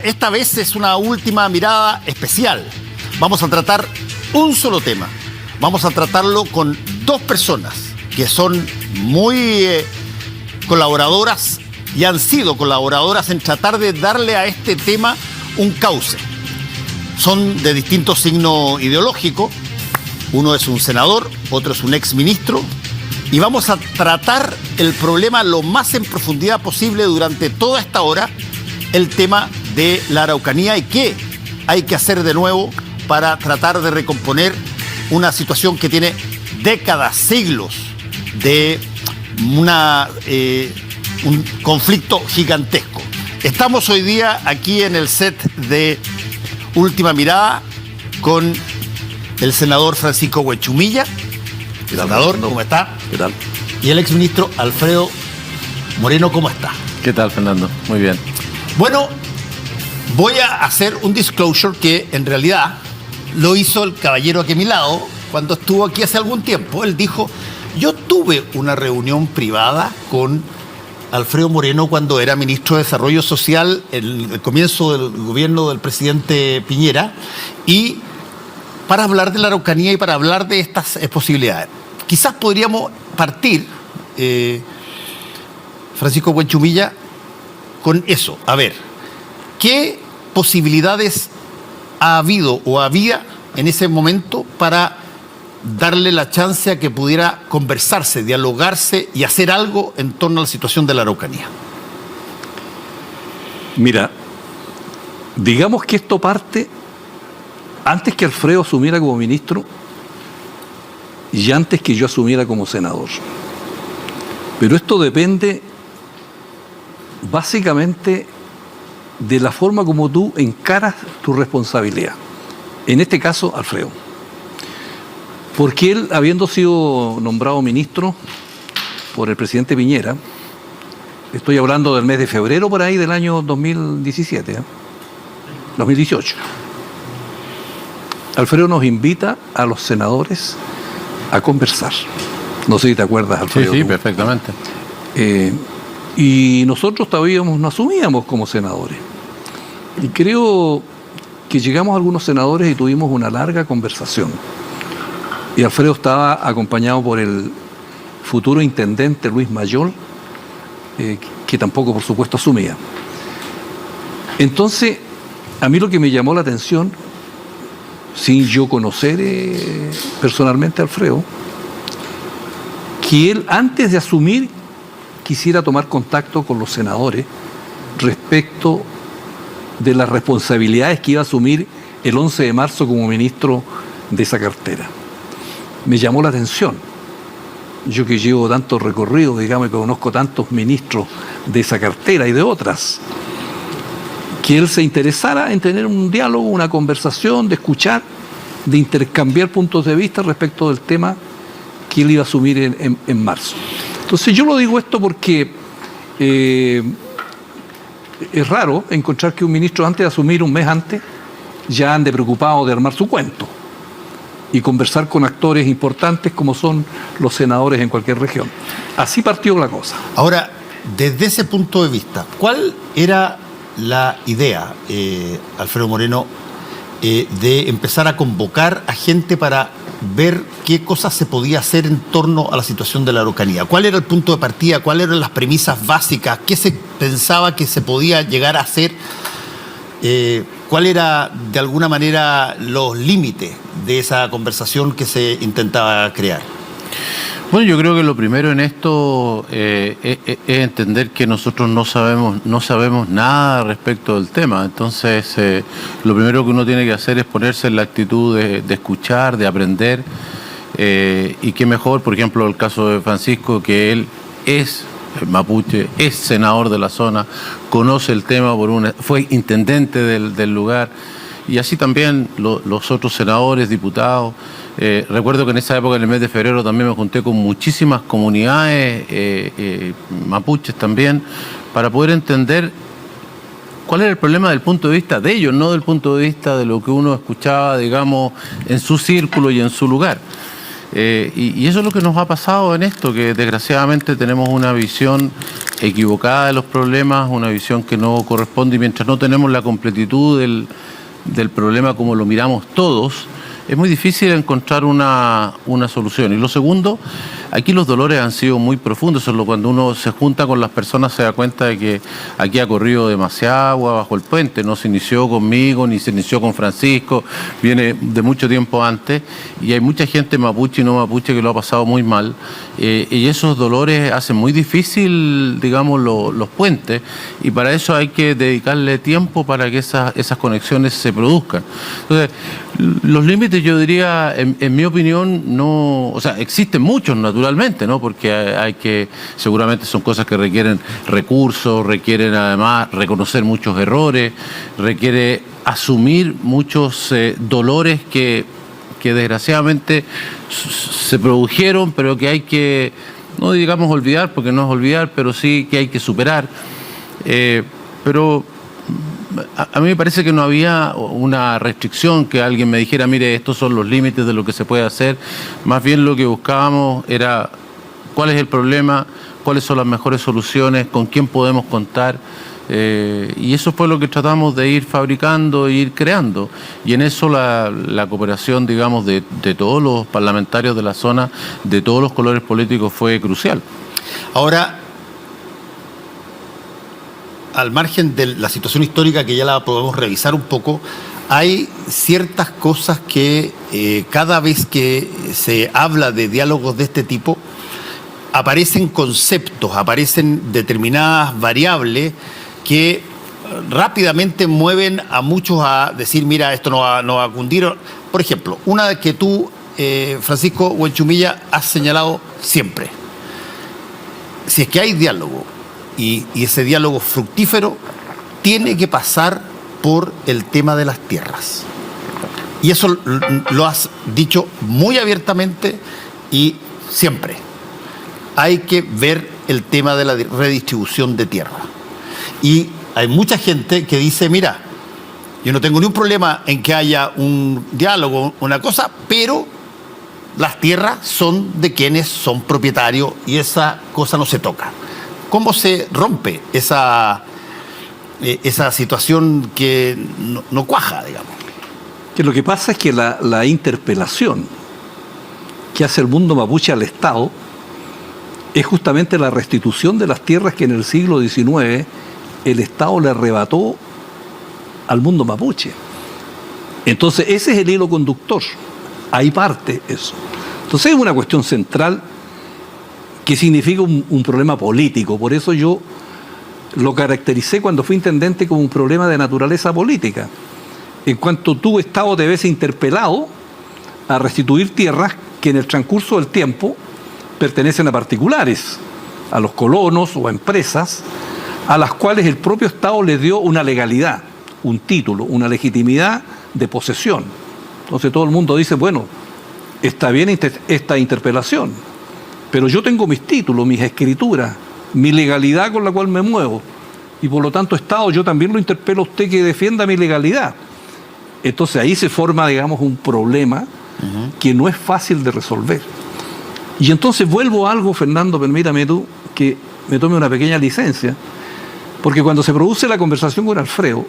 Esta vez es una última mirada especial. Vamos a tratar un solo tema. Vamos a tratarlo con dos personas que son muy colaboradoras y han sido colaboradoras en tratar de darle a este tema un cauce. Son de distinto signo ideológico. Uno es un senador, otro es un exministro. Y vamos a tratar el problema lo más en profundidad posible durante toda esta hora, el tema de la Araucanía y qué hay que hacer de nuevo para tratar de recomponer una situación que tiene décadas, siglos de un conflicto gigantesco. Estamos hoy día aquí en el set de Última Mirada con el senador Francisco Huechumilla. Senador, ¿cómo está? ¿Qué tal? Y el exministro Alfredo Moreno, ¿cómo está? ¿Qué tal, Fernando? Muy bien. Bueno, voy a hacer un disclosure que en realidad lo hizo el caballero aquí a mi lado cuando estuvo aquí hace algún tiempo. Él dijo, yo tuve una reunión privada con Alfredo Moreno cuando era ministro de Desarrollo Social en el comienzo del gobierno del presidente Piñera, y para hablar de la Araucanía y para hablar de estas posibilidades. Quizás podríamos partir, Francisco Huechumilla, con eso. A ver, ¿qué posibilidades ha habido o había en ese momento para darle la chance a que pudiera conversarse, dialogarse y hacer algo en torno a la situación de la Araucanía? Mira, digamos que esto parte antes que Alfredo asumiera como ministro y antes que yo asumiera como senador. Pero esto depende básicamente de la forma como tú encaras tu responsabilidad. En este caso, Alfredo. Porque él, habiendo sido nombrado ministro por el presidente Piñera, estoy hablando del mes de febrero por ahí del año 2017, 2018, Alfredo nos invita a los senadores a conversar. No sé si te acuerdas, Alfredo. Sí, perfectamente. Y nosotros todavía nos asumíamos como senadores. Y creo que llegamos algunos senadores y tuvimos una larga conversación. Y Alfredo estaba acompañado por el futuro intendente Luis Mayol, que tampoco, por supuesto, asumía. Entonces, a mí lo que me llamó la atención, sin yo conocer personalmente a Alfredo, que él, antes de asumir, quisiera tomar contacto con los senadores respecto de las responsabilidades que iba a asumir el 11 de marzo como ministro de esa cartera. Me llamó la atención. Yo que llevo tanto recorrido, digamos, y conozco tantos ministros de esa cartera y de otras, que él se interesara en tener un diálogo, una conversación, de escuchar, de intercambiar puntos de vista respecto del tema que él iba a asumir en marzo. Entonces yo lo digo esto porque es raro encontrar que un ministro, antes de asumir, un mes antes, ya ande preocupado de armar su cuento y conversar con actores importantes como son los senadores en cualquier región. Así partió la cosa. Ahora, desde ese punto de vista, ¿cuál era la idea, Alfredo Moreno, de empezar a convocar a gente para ver qué cosas se podía hacer en torno a la situación de la Araucanía? ¿Cuál era el punto de partida? ¿Cuáles eran las premisas básicas? ¿Qué se pensaba que se podía llegar a hacer? ¿Cuál era, de alguna manera, los límites de esa conversación que se intentaba crear? Bueno, yo creo que lo primero en esto es entender que nosotros no sabemos nada respecto del tema. Entonces, lo primero que uno tiene que hacer es ponerse en la actitud de escuchar, de aprender. Y qué mejor, por ejemplo, el caso de Francisco, que él es mapuche, es senador de la zona, conoce el tema, fue intendente del lugar. Y así también los otros senadores, diputados. Recuerdo que en esa época, en el mes de febrero, también me junté con muchísimas comunidades mapuches también, para poder entender cuál era el problema del punto de vista de ellos, no del punto de vista de lo que uno escuchaba, digamos, en su círculo y en su lugar. Y eso es lo que nos ha pasado en esto, que desgraciadamente tenemos una visión equivocada de los problemas, una visión que no corresponde, y mientras no tenemos la completitud del problema como lo miramos todos, es muy difícil encontrar una solución. Y lo segundo, aquí los dolores han sido muy profundos. Solo cuando uno se junta con las personas se da cuenta de que aquí ha corrido demasiada agua bajo el puente. No se inició conmigo, ni se inició con Francisco, viene de mucho tiempo antes. Y hay mucha gente mapuche y no mapuche que lo ha pasado muy mal. Y esos dolores hacen muy difícil, digamos, los puentes. Y para eso hay que dedicarle tiempo para que esas conexiones se produzcan. Entonces, los límites, yo diría, en mi opinión, no, o sea, existen muchos naturalmente, ¿no? Porque seguramente son cosas que requieren recursos, requieren además reconocer muchos errores, requiere asumir muchos dolores que desgraciadamente se produjeron, pero que hay que, no digamos olvidar, porque no es olvidar, pero sí que hay que superar. Pero a mí me parece que no había una restricción que alguien me dijera, mire, estos son los límites de lo que se puede hacer. Más bien lo que buscábamos era cuál es el problema, cuáles son las mejores soluciones, con quién podemos contar. Y eso fue lo que tratamos de ir fabricando e ir creando. Y en eso la cooperación, digamos, de todos los parlamentarios de la zona, de todos los colores políticos, fue crucial. Ahora, al margen de la situación histórica, que ya la podemos revisar un poco, hay ciertas cosas que cada vez que se habla de diálogos de este tipo, aparecen conceptos, aparecen determinadas variables que rápidamente mueven a muchos a decir, mira, esto no va a cundir. Por ejemplo, una que tú, Francisco Huenchumilla, has señalado siempre. Si es que hay diálogo, y ese diálogo fructífero tiene que pasar por el tema de las tierras. Y eso lo has dicho muy abiertamente y siempre. Hay que ver el tema de la redistribución de tierra. Y hay mucha gente que dice, mira, yo no tengo ni un problema en que haya un diálogo, una cosa, pero las tierras son de quienes son propietarios y esa cosa no se toca. ¿Cómo se rompe esa situación que no cuaja, digamos? Que lo que pasa es que la interpelación que hace el mundo mapuche al Estado es justamente la restitución de las tierras que en el siglo XIX el Estado le arrebató al mundo mapuche. Entonces ese es el hilo conductor, ahí parte eso. Entonces es una cuestión central que significa un problema político. Por eso yo lo caractericé cuando fui intendente como un problema de naturaleza política. En cuanto tú, Estado, te ves interpelado a restituir tierras que en el transcurso del tiempo pertenecen a particulares, a los colonos o a empresas, a las cuales el propio Estado les dio una legalidad, un título, una legitimidad de posesión. Entonces todo el mundo dice, bueno, está bien esta interpelación, pero yo tengo mis títulos, mis escrituras, mi legalidad con la cual me muevo. Y por lo tanto, Estado, yo también lo interpelo a usted que defienda mi legalidad. Entonces ahí se forma, digamos, un problema que no es fácil de resolver. Y entonces vuelvo a algo, Fernando, permítame tú, que me tome una pequeña licencia, porque cuando se produce la conversación con Alfredo,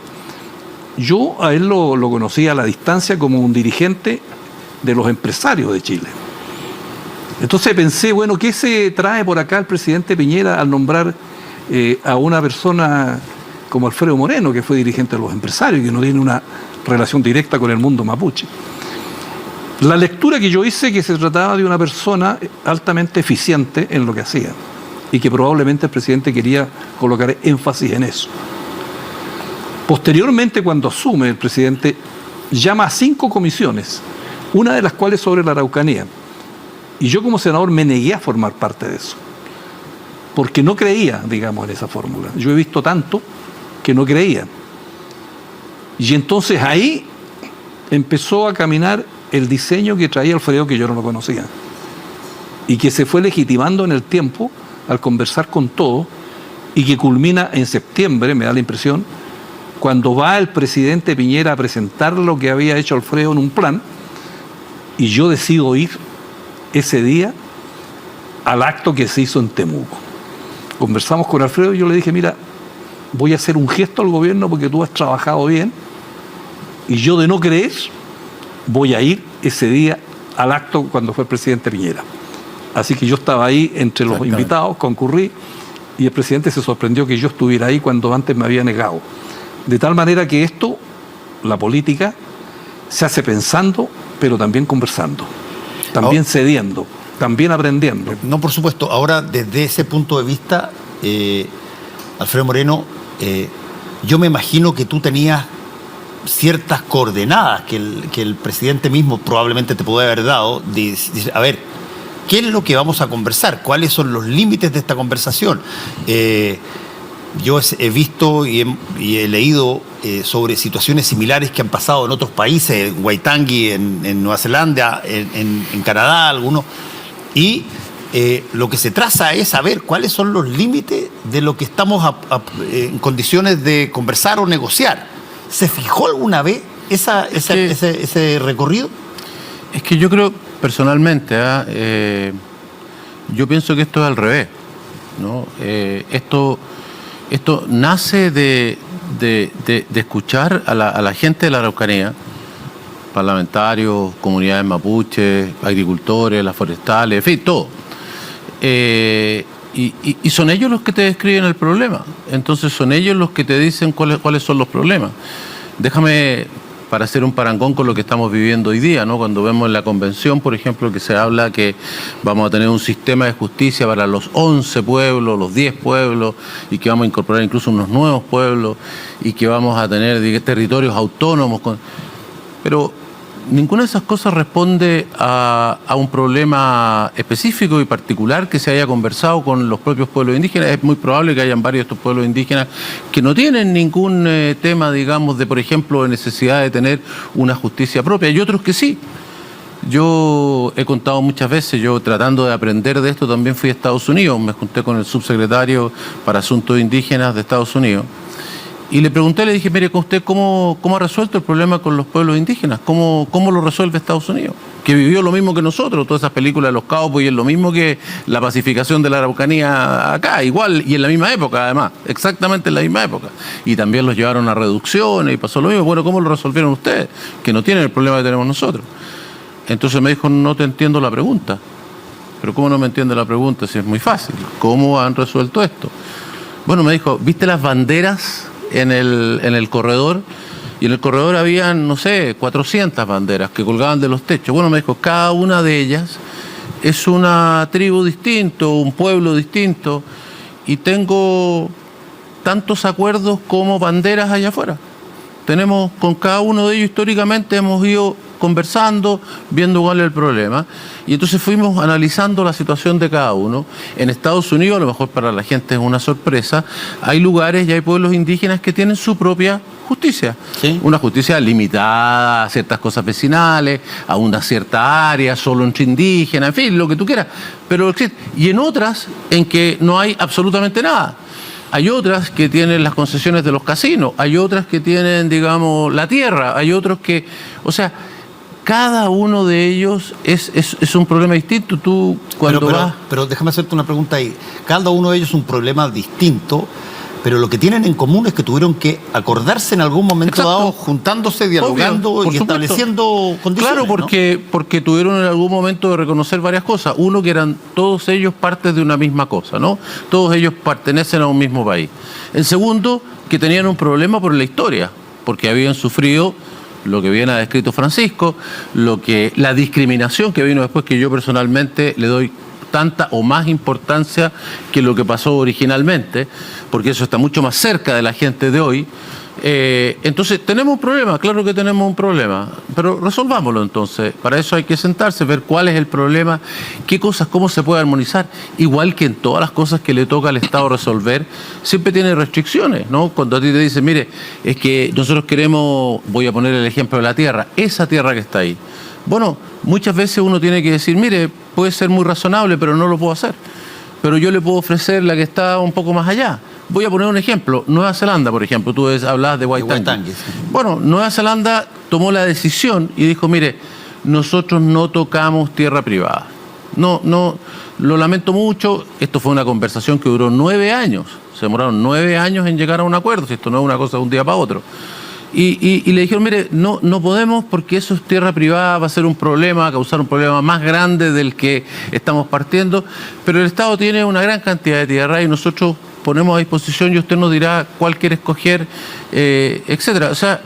yo a él lo conocí a la distancia como un dirigente de los empresarios de Chile. Entonces pensé, bueno, ¿qué se trae por acá el presidente Piñera al nombrar a una persona como Alfredo Moreno, que fue dirigente de los empresarios y que no tiene una relación directa con el mundo mapuche? La lectura que yo hice, que se trataba de una persona altamente eficiente en lo que hacía y que probablemente el presidente quería colocar énfasis en eso. Posteriormente, cuando asume, el presidente llama a 5 comisiones, una de las cuales sobre la Araucanía. Y yo como senador me negué a formar parte de eso, porque no creía, digamos, en esa fórmula. Yo he visto tanto que no creía. Y entonces ahí empezó a caminar el diseño que traía Alfredo, que yo no lo conocía, y que se fue legitimando en el tiempo al conversar con todos, y que culmina en septiembre, me da la impresión, cuando va el presidente Piñera a presentar lo que había hecho Alfredo en un plan, y yo decido ir ese día al acto que se hizo en Temuco. Conversamos con Alfredo y yo le dije, mira, voy a hacer un gesto al gobierno porque tú has trabajado bien y yo, de no creer, voy a ir ese día al acto cuando fue el presidente Piñera. Así que yo estaba ahí entre los invitados, concurrí, y el presidente se sorprendió que yo estuviera ahí cuando antes me había negado. De tal manera que esto, la política, se hace pensando, pero también conversando, también cediendo, también aprendiendo. No, por supuesto. Ahora, desde ese punto de vista, Alfredo Moreno, yo me imagino que tú tenías ciertas coordenadas que el presidente mismo probablemente te pudo haber dado. Dice, a ver, ¿qué es lo que vamos a conversar? ¿Cuáles son los límites de esta conversación? Yo he visto y he leído sobre situaciones similares que han pasado en otros países, en Waitangi, en Nueva Zelanda, en Canadá, algunos. Y lo que se traza es saber cuáles son los límites de lo que estamos en condiciones de conversar o negociar. ¿Se fijó alguna vez ese recorrido? Es que yo creo, personalmente, yo pienso que esto es al revés, ¿no? Esto nace de escuchar a la gente de la Araucanía, parlamentarios, comunidades mapuches, agricultores, las forestales, en fin, todo. Y son ellos los que te describen el problema. Entonces son ellos los que te dicen cuáles son los problemas. Déjame, para hacer un parangón con lo que estamos viviendo hoy día, ¿no? Cuando vemos en la convención, por ejemplo, que se habla que vamos a tener un sistema de justicia para los 11 pueblos, los 10 pueblos, y que vamos a incorporar incluso unos nuevos pueblos, y que vamos a tener territorios autónomos. Pero ninguna de esas cosas responde a un problema específico y particular que se haya conversado con los propios pueblos indígenas. Es muy probable que hayan varios de estos pueblos indígenas que no tienen ningún tema, digamos, de, por ejemplo, de necesidad de tener una justicia propia, y otros que sí. Yo he contado muchas veces, yo tratando de aprender de esto también fui a Estados Unidos, me junté con el subsecretario para Asuntos Indígenas de Estados Unidos. Y le pregunté, le dije, mire, con usted, ¿cómo ha resuelto el problema con los pueblos indígenas? ¿Cómo lo resuelve Estados Unidos? Que vivió lo mismo que nosotros, todas esas películas de los cowboys, y es lo mismo que la pacificación de la Araucanía acá, igual, y en la misma época además, exactamente en la misma época. Y también los llevaron a reducciones y pasó lo mismo. Bueno, ¿cómo lo resolvieron ustedes? Que no tienen el problema que tenemos nosotros. Entonces me dijo, no te entiendo la pregunta. Pero ¿cómo no me entiende la pregunta? Si es muy fácil. ¿Cómo han resuelto esto? Bueno, me dijo, ¿viste las banderas en el corredor? Y en el corredor habían, no sé, 400 banderas que colgaban de los techos. Bueno, me dijo, cada una de ellas es una tribu distinta, un pueblo distinto, y tengo tantos acuerdos como banderas allá afuera. Tenemos con cada uno de ellos, históricamente hemos ido conversando, viendo cuál es el problema, y entonces fuimos analizando la situación de cada uno. En Estados Unidos, a lo mejor para la gente es una sorpresa, hay lugares y hay pueblos indígenas que tienen su propia justicia. ¿Sí? Una justicia limitada a ciertas cosas vecinales, a una cierta área, solo entre indígenas, en fin, lo que tú quieras, pero existe. Y en otras en que no hay absolutamente nada. Hay otras que tienen las concesiones de los casinos, hay otras que tienen, digamos, la tierra, hay otros que, o sea, cada uno de ellos es un problema distinto. Tú cuando vas... Pero déjame hacerte una pregunta ahí. Cada uno de ellos es un problema distinto, pero lo que tienen en común es que tuvieron que acordarse en algún momento dado, juntándose, dialogando, obvio, y estableciendo condiciones. Claro, porque tuvieron en algún momento de reconocer varias cosas. Uno, que eran todos ellos partes de una misma cosa, ¿no? Todos ellos pertenecen a un mismo país. El segundo, que tenían un problema por la historia, porque habían sufrido lo que bien ha descrito Francisco, la discriminación que vino después, que yo personalmente le doy tanta o más importancia que lo que pasó originalmente, porque eso está mucho más cerca de la gente de hoy. Entonces, tenemos un problema, claro que tenemos un problema, pero resolvámoslo entonces. Para eso hay que sentarse, ver cuál es el problema, qué cosas, cómo se puede armonizar. Igual que en todas las cosas que le toca al Estado resolver, siempre tiene restricciones, ¿no? Cuando a ti te dicen, mire, es que nosotros queremos, voy a poner el ejemplo de la tierra, esa tierra que está ahí. Bueno, muchas veces uno tiene que decir, mire, puede ser muy razonable, pero no lo puedo hacer. Pero yo le puedo ofrecer la que está un poco más allá. Voy a poner un ejemplo. Nueva Zelanda, por ejemplo, tú hablabas de Waitangi. Sí. Bueno, Nueva Zelanda tomó la decisión y dijo, mire, nosotros no tocamos tierra privada. no, lo lamento mucho. Esto fue una conversación que duró 9 años. Se demoraron 9 años en llegar a un acuerdo, si esto no es una cosa de un día para otro. Y le dijeron, mire, no podemos porque eso es tierra privada, va a ser un problema, va a causar un problema más grande del que estamos partiendo, pero el Estado tiene una gran cantidad de tierra y nosotros ponemos a disposición y usted nos dirá cuál quiere escoger, etcétera. O sea,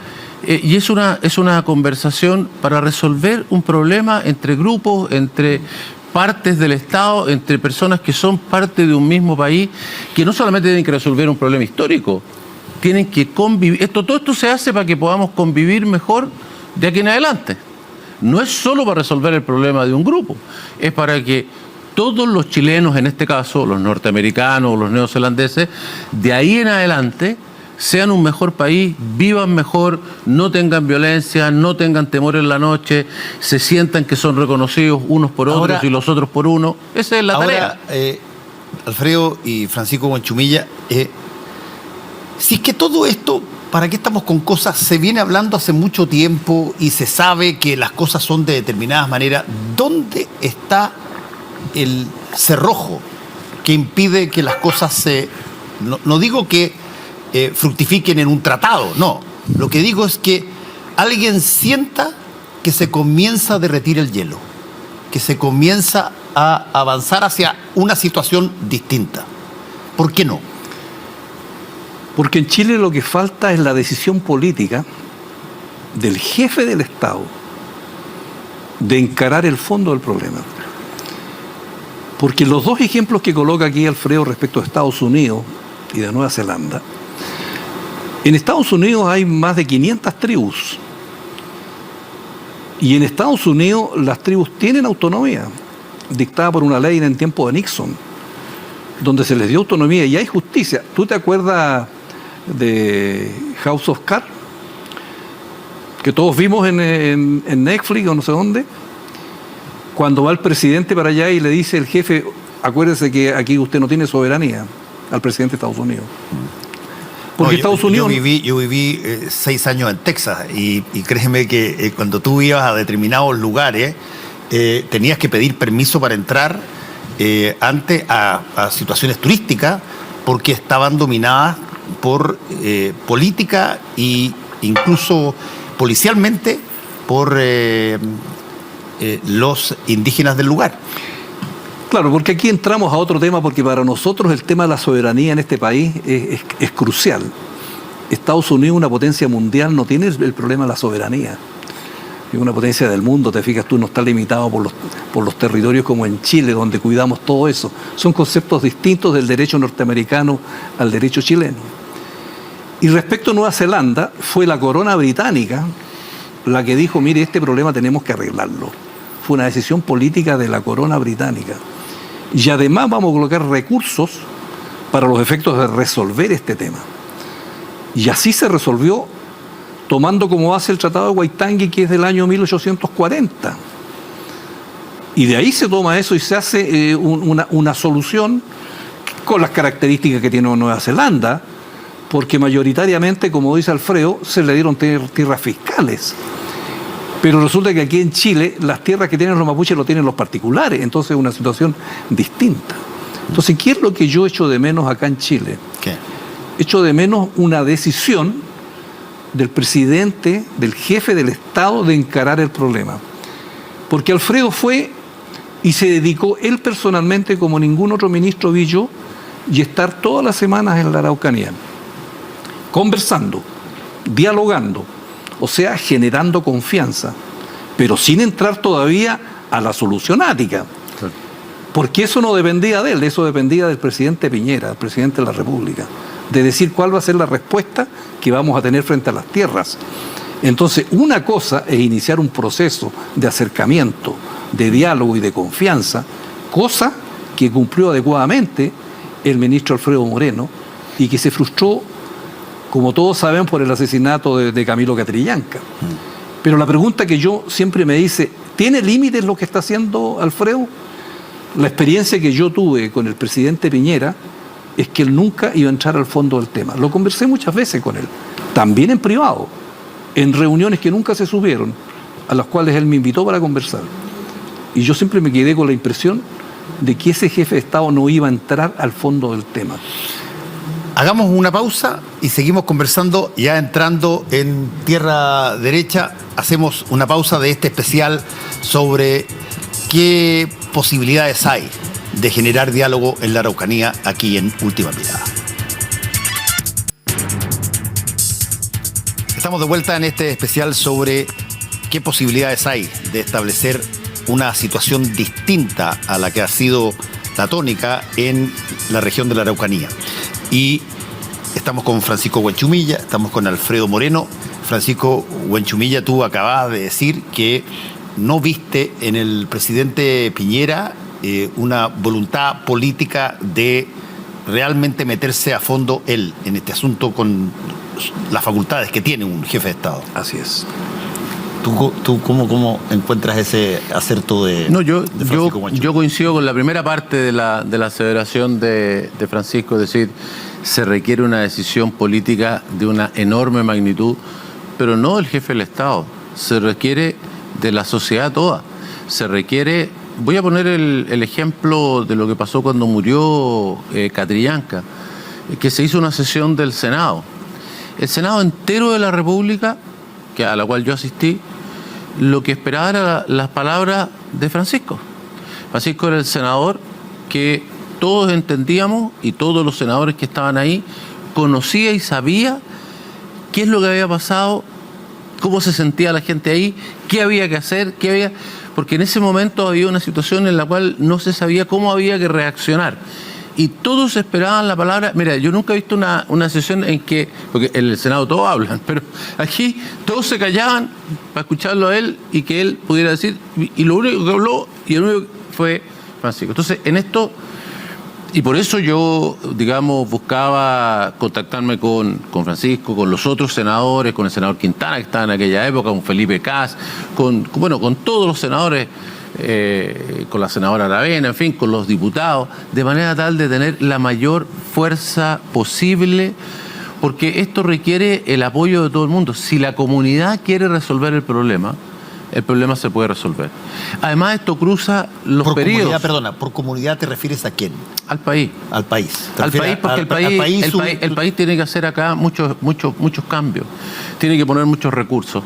y es una conversación para resolver un problema entre grupos, entre partes del Estado, entre personas que son parte de un mismo país, que no solamente tienen que resolver un problema histórico, tienen que convivir. Todo esto se hace para que podamos convivir mejor de aquí en adelante. No es solo para resolver el problema de un grupo, es para que todos los chilenos, en este caso, los norteamericanos o los neozelandeses, de ahí en adelante sean un mejor país, vivan mejor, no tengan violencia, no tengan temor en la noche, se sientan que son reconocidos unos por otros y los otros por uno. Esa es la tarea. Alfredo y Francisco Conchumilla, si es que todo esto, ¿para qué estamos con cosas? Se viene hablando hace mucho tiempo y se sabe que las cosas son de determinadas maneras. ¿Dónde está el cerrojo que impide que las cosas se... No digo que fructifiquen en un tratado, no. Lo que digo es que alguien sienta que se comienza a derretir el hielo, que se comienza a avanzar hacia una situación distinta. ¿Por qué no? Porque en Chile lo que falta es la decisión política del jefe del Estado de encarar el fondo del problema. Porque los dos ejemplos que coloca aquí Alfredo respecto a Estados Unidos y de Nueva Zelanda, en Estados Unidos hay más de 500 tribus. Y en Estados Unidos las tribus tienen autonomía, dictada por una ley en el tiempo de Nixon, donde se les dio autonomía y hay justicia. ¿Tú te acuerdas de House of Cards? Que todos vimos en Netflix o no sé dónde. Cuando va el presidente para allá y le dice el jefe, acuérdese que aquí usted no tiene soberanía, al presidente de Estados Unidos. Porque Estados Unidos... Yo viví 6 años en Texas y créeme que cuando tú ibas a determinados lugares tenías que pedir permiso para entrar antes a situaciones turísticas porque estaban dominadas por política e incluso policialmente por los indígenas del lugar. Claro, porque aquí entramos a otro tema, porque para nosotros el tema de la soberanía en este país es crucial. Estados Unidos, una potencia mundial, no tiene el problema de la soberanía. Es una potencia del mundo, te fijas tú, no está limitado por los territorios como en Chile, donde cuidamos todo eso. Son conceptos distintos del derecho norteamericano al derecho chileno. Y respecto a Nueva Zelanda, fue la corona británica la que dijo, mire, este problema tenemos que arreglarlo. Fue una decisión política de la corona británica. Y además vamos a colocar recursos para los efectos de resolver este tema. Y así se resolvió, tomando como base el Tratado de Waitangi, que es del año 1840. Y de ahí se toma eso y se hace una solución con las características que tiene Nueva Zelanda, porque mayoritariamente, como dice Alfredo, se le dieron tierras fiscales. Pero resulta que aquí en Chile las tierras que tienen los mapuches lo tienen los particulares, entonces es una situación distinta. Entonces, ¿qué es lo que yo echo de menos acá en Chile? ¿Qué? Echo de menos una decisión del presidente, del jefe del Estado, de encarar el problema. Porque Alfredo fue y se dedicó él personalmente, como ningún otro ministro vi yo, y estar todas las semanas en la Araucanía, conversando, dialogando, o sea, generando confianza, pero sin entrar todavía a la solucionática. Claro. Porque eso no dependía de él, eso dependía del presidente Piñera, el presidente de la República, de decir cuál va a ser la respuesta que vamos a tener frente a las tierras. Entonces, una cosa es iniciar un proceso de acercamiento, de diálogo y de confianza, cosa que cumplió adecuadamente el ministro Alfredo Moreno y que se frustró, como todos saben, por el asesinato de Camilo Catrillanca. Pero la pregunta que yo siempre me dice, ¿tiene límites lo que está haciendo Alfredo? La experiencia que yo tuve con el presidente Piñera es que él nunca iba a entrar al fondo del tema. Lo conversé muchas veces con él, también en privado, en reuniones que nunca se subieron, a las cuales él me invitó para conversar. Y yo siempre me quedé con la impresión de que ese jefe de Estado no iba a entrar al fondo del tema. Hagamos una pausa y seguimos conversando, ya entrando en tierra derecha. Hacemos una pausa de este especial sobre qué posibilidades hay de generar diálogo en la Araucanía aquí en Última Mirada. Estamos de vuelta en este especial sobre qué posibilidades hay de establecer una situación distinta a la que ha sido la tónica en la región de la Araucanía. Y estamos con Francisco Huenchumilla, estamos con Alfredo Moreno. Francisco Huenchumilla, tú acabas de decir que no viste en el presidente Piñera una voluntad política de realmente meterse a fondo él en este asunto con las facultades que tiene un jefe de Estado. Así es. ¿Tú cómo encuentras ese acerto de Francisco Huenchumilla? Yo coincido con la primera parte de la aseveración de Francisco, es decir, se requiere una decisión política de una enorme magnitud, pero no del jefe del Estado, se requiere de la sociedad toda, se requiere. Voy a poner el ejemplo de lo que pasó cuando murió Catrillanca, que se hizo una sesión del Senado. El Senado entero de la República, a la cual yo asistí, lo que esperaba era las palabras de Francisco. Francisco era el senador que todos entendíamos, y todos los senadores que estaban ahí conocía y sabía qué es lo que había pasado, cómo se sentía la gente ahí, qué había que hacer, porque en ese momento había una situación en la cual no se sabía cómo había que reaccionar. Y todos esperaban la palabra. Mira, yo nunca he visto una sesión en que, porque en el Senado todos hablan, pero aquí todos se callaban para escucharlo a él y que él pudiera decir, y lo único que habló, y el único fue Francisco. Entonces, en esto, y por eso yo, digamos, buscaba contactarme con Francisco, con los otros senadores, con el senador Quintana, que estaba en aquella época, con Felipe Cas, con todos los senadores, con la senadora Aravena, en fin, con los diputados, de manera tal de tener la mayor fuerza posible, porque esto requiere el apoyo de todo el mundo. Si la comunidad quiere resolver el problema se puede resolver. Además, esto cruza los periodos. ¿Por comunidad te refieres a quién? Al país. Al país. Al país, porque el país tiene que hacer acá muchos cambios. Tiene que poner muchos recursos.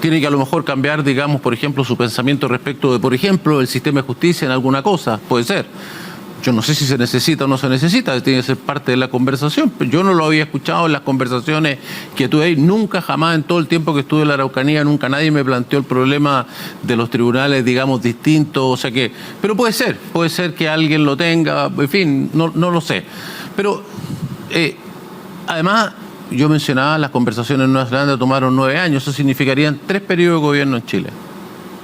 Tiene que a lo mejor cambiar, digamos, por ejemplo, su pensamiento respecto de, por ejemplo, el sistema de justicia en alguna cosa. Puede ser. Yo no sé si se necesita o no se necesita, tiene que ser parte de la conversación. Pero yo no lo había escuchado en las conversaciones que tuve ahí. Nunca, jamás, en todo el tiempo que estuve en la Araucanía, nunca nadie me planteó el problema de los tribunales, digamos, distintos. O sea que, pero puede ser que alguien lo tenga, en fin, no lo sé. Pero, además, yo mencionaba, las conversaciones en Nueva Zelanda tomaron 9 años, eso significarían 3 periodos de gobierno en Chile.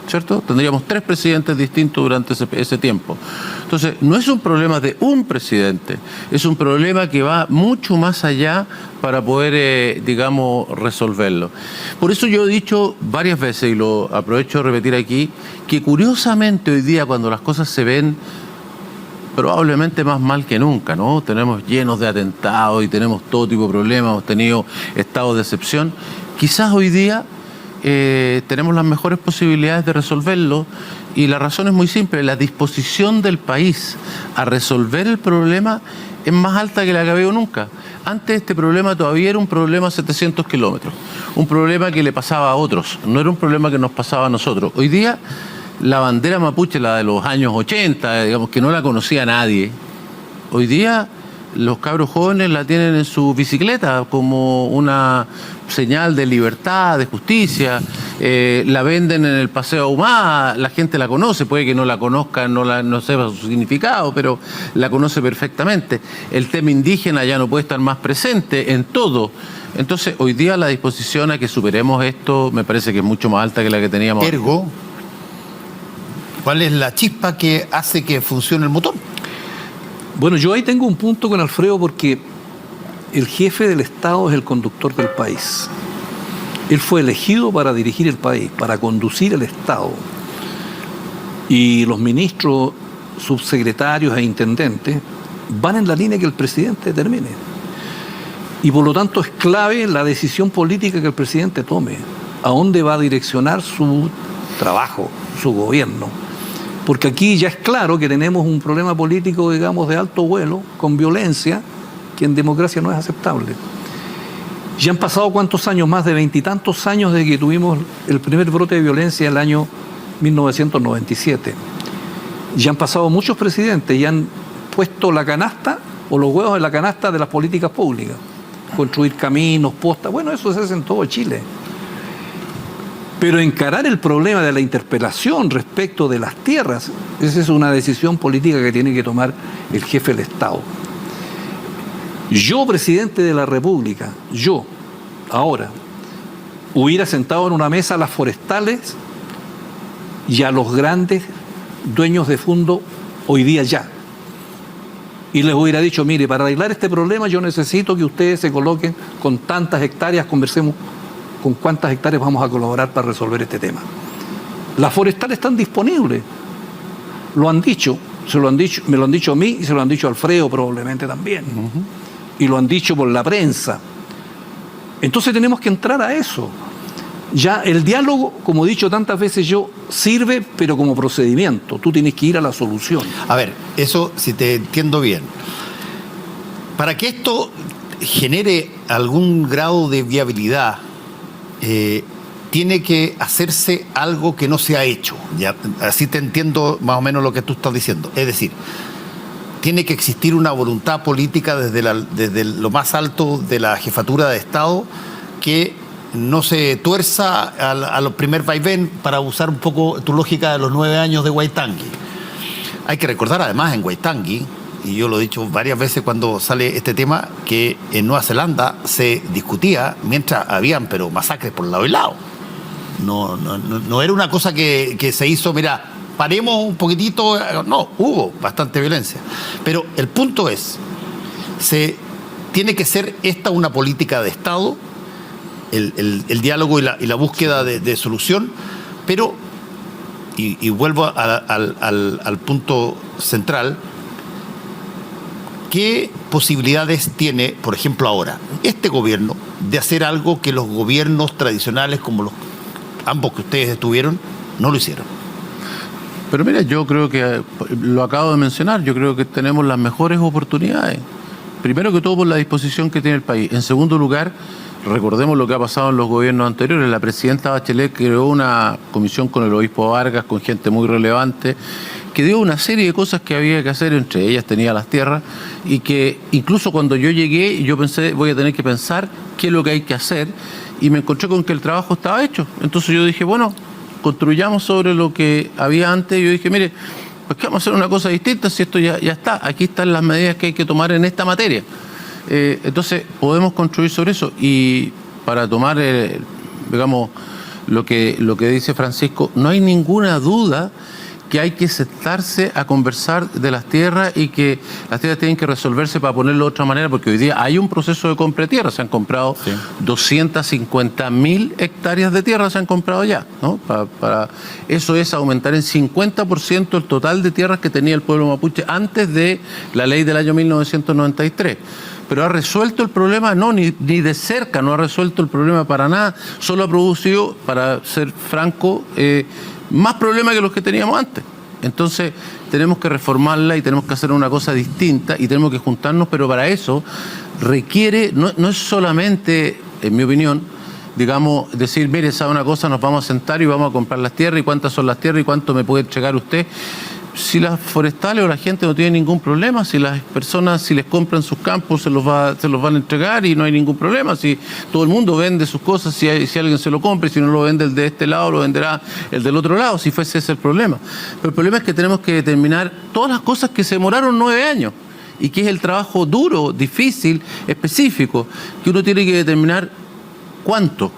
¿Cierto? Tendríamos 3 presidentes distintos durante ese tiempo. Entonces, no es un problema de un presidente, es un problema que va mucho más allá para poder, digamos, resolverlo. Por eso yo he dicho varias veces, y lo aprovecho de repetir aquí, que curiosamente hoy día, cuando las cosas se ven probablemente más mal que nunca, ¿no? Tenemos llenos de atentados y tenemos todo tipo de problemas, hemos tenido estados de excepción. Quizás hoy día tenemos las mejores posibilidades de resolverlo, y la razón es muy simple: la disposición del país a resolver el problema es más alta que la que ha habido nunca. Antes este problema todavía era un problema a 700 kilómetros, un problema que le pasaba a otros, no era un problema que nos pasaba a nosotros. Hoy día la bandera mapuche, la de los años 80, digamos, que no la conocía nadie, hoy día los cabros jóvenes la tienen en su bicicleta como una señal de libertad, de justicia. La venden en el Paseo Ahumada, la gente la conoce, puede que no la conozca, no sepa su significado, pero la conoce perfectamente. El tema indígena ya no puede estar más presente en todo. Entonces, hoy día la disposición a que superemos esto me parece que es mucho más alta que la que teníamos. Ergo, ¿cuál es la chispa que hace que funcione el motor? Bueno, yo ahí tengo un punto con Alfredo, porque el jefe del Estado es el conductor del país. Él fue elegido para dirigir el país, para conducir el Estado. Y los ministros, subsecretarios e intendentes van en la línea que el presidente determine. Y por lo tanto es clave la decisión política que el presidente tome, a dónde va a direccionar su trabajo, su gobierno. Porque aquí ya es claro que tenemos un problema político, digamos, de alto vuelo, con violencia, que en democracia no es aceptable. Ya han pasado ¿cuántos años? Más de 20 y tantos años desde que tuvimos el primer brote de violencia en el año 1997. Ya han pasado muchos presidentes y han puesto la canasta o los huevos en la canasta de las políticas públicas. Construir caminos, postas, bueno, eso se hace en todo Chile. Pero encarar el problema de la interpelación respecto de las tierras, esa es una decisión política que tiene que tomar el jefe del Estado. Yo, presidente de la República, yo, ahora, hubiera sentado en una mesa a las forestales y a los grandes dueños de fondo hoy día ya. Y les hubiera dicho, mire, para arreglar este problema yo necesito que ustedes se coloquen con tantas hectáreas, conversemos con cuántas hectáreas vamos a colaborar para resolver este tema. Las forestales están disponibles, lo han dicho, me lo han dicho a mí y se lo han dicho a Alfredo probablemente también. Y lo han dicho por la prensa. Entonces tenemos que entrar a eso. Ya el diálogo, como he dicho tantas veces yo, sirve, pero como procedimiento. Tú tienes que ir a la solución. A ver, eso si te entiendo bien. Para que esto genere algún grado de viabilidad, tiene que hacerse algo que no se ha hecho. Ya, así te entiendo más o menos lo que tú estás diciendo. Es decir, tiene que existir una voluntad política desde lo más alto de la jefatura de Estado que no se tuerza a los primer vaivén, para usar un poco tu lógica de los 9 años de Waitangi. Hay que recordar además en Waitangi, y yo lo he dicho varias veces cuando sale este tema, que en Nueva Zelanda se discutía mientras habían pero masacres por lado y lado. No era una cosa que se hizo, mira, paremos un poquitito, no, hubo bastante violencia. Pero el punto es, tiene que ser esta una política de Estado, el diálogo y la búsqueda de solución, pero, y vuelvo al punto central, ¿qué posibilidades tiene, por ejemplo ahora, este gobierno de hacer algo que los gobiernos tradicionales, como ambos que ustedes estuvieron, no lo hicieron? Pero mira, yo creo que, lo acabo de mencionar, yo creo que tenemos las mejores oportunidades. Primero que todo por la disposición que tiene el país. En segundo lugar, recordemos lo que ha pasado en los gobiernos anteriores. La presidenta Bachelet creó una comisión con el obispo Vargas, con gente muy relevante, que dio una serie de cosas que había que hacer, entre ellas tenía las tierras, y que incluso cuando yo llegué, yo pensé, voy a tener que pensar qué es lo que hay que hacer, y me encontré con que el trabajo estaba hecho. Entonces yo dije, bueno, construyamos sobre lo que había antes. Y yo dije, mire, pues que vamos a hacer una cosa distinta si esto ya está. Aquí están las medidas que hay que tomar en esta materia. Entonces podemos construir sobre eso. Y para tomar, digamos, lo que dice Francisco, no hay ninguna duda que hay que sentarse a conversar de las tierras y que las tierras tienen que resolverse, para ponerlo de otra manera, porque hoy día hay un proceso de compra de tierra. Se han comprado 250.000 hectáreas de tierra, se han comprado ya, ¿no? Eso es aumentar en 50% el total de tierras que tenía el pueblo mapuche antes de la ley del año 1993. Pero ¿ha resuelto el problema? No, ni de cerca no ha resuelto el problema para nada. Solo ha producido, para ser franco, más problemas que los que teníamos antes. Entonces tenemos que reformarla y tenemos que hacer una cosa distinta y tenemos que juntarnos, pero para eso requiere, no es solamente, en mi opinión, digamos, decir, mire, sabe una cosa, nos vamos a sentar y vamos a comprar las tierras, y cuántas son las tierras y cuánto me puede entregar usted. Si las forestales o la gente no tiene ningún problema, si las personas, si les compran sus campos, se los van a entregar y no hay ningún problema. Si todo el mundo vende sus cosas, si alguien se lo compra, y si no lo vende el de este lado, lo venderá el del otro lado, si fuese ese el problema. Pero el problema es que tenemos que determinar todas las cosas que se demoraron 9 años y que es el trabajo duro, difícil, específico, que uno tiene que determinar cuánto.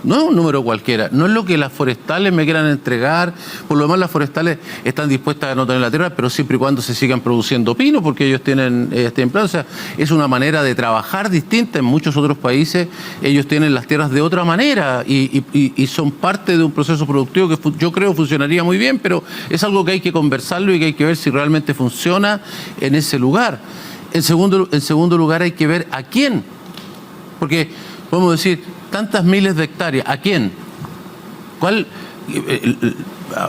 No es un número cualquiera, no es lo que las forestales me quieran entregar. Por lo demás, las forestales están dispuestas a no tener la tierra, pero siempre y cuando se sigan produciendo pinos, porque ellos tienen plan. O sea, es una manera de trabajar distinta. En muchos otros países ellos tienen las tierras de otra manera y son parte de un proceso productivo que yo creo funcionaría muy bien, pero es algo que hay que conversarlo y que hay que ver si realmente funciona en ese lugar. En segundo lugar, hay que ver a quién, porque podemos decir tantas miles de hectáreas, ¿a quién?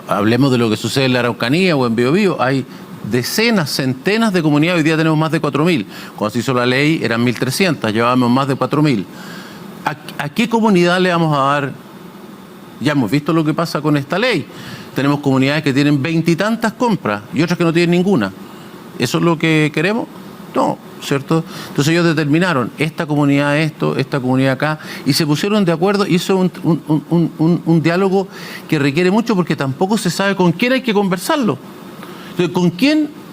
Hablemos de lo que sucede en la Araucanía o en Biobío. Hay decenas, centenas de comunidades. Hoy día tenemos más de 4.000. Cuando se hizo la ley eran 1.300, llevábamos más de 4.000. ¿A qué comunidad le vamos a dar? Ya hemos visto lo que pasa con esta ley. Tenemos comunidades que tienen 20 y tantas compras y otras que no tienen ninguna. ¿Eso es lo que queremos? No, ¿cierto? Entonces ellos determinaron esta comunidad esto, esta comunidad acá, y se pusieron de acuerdo, y eso es un diálogo que requiere mucho porque tampoco se sabe con quién hay que conversarlo. Entonces,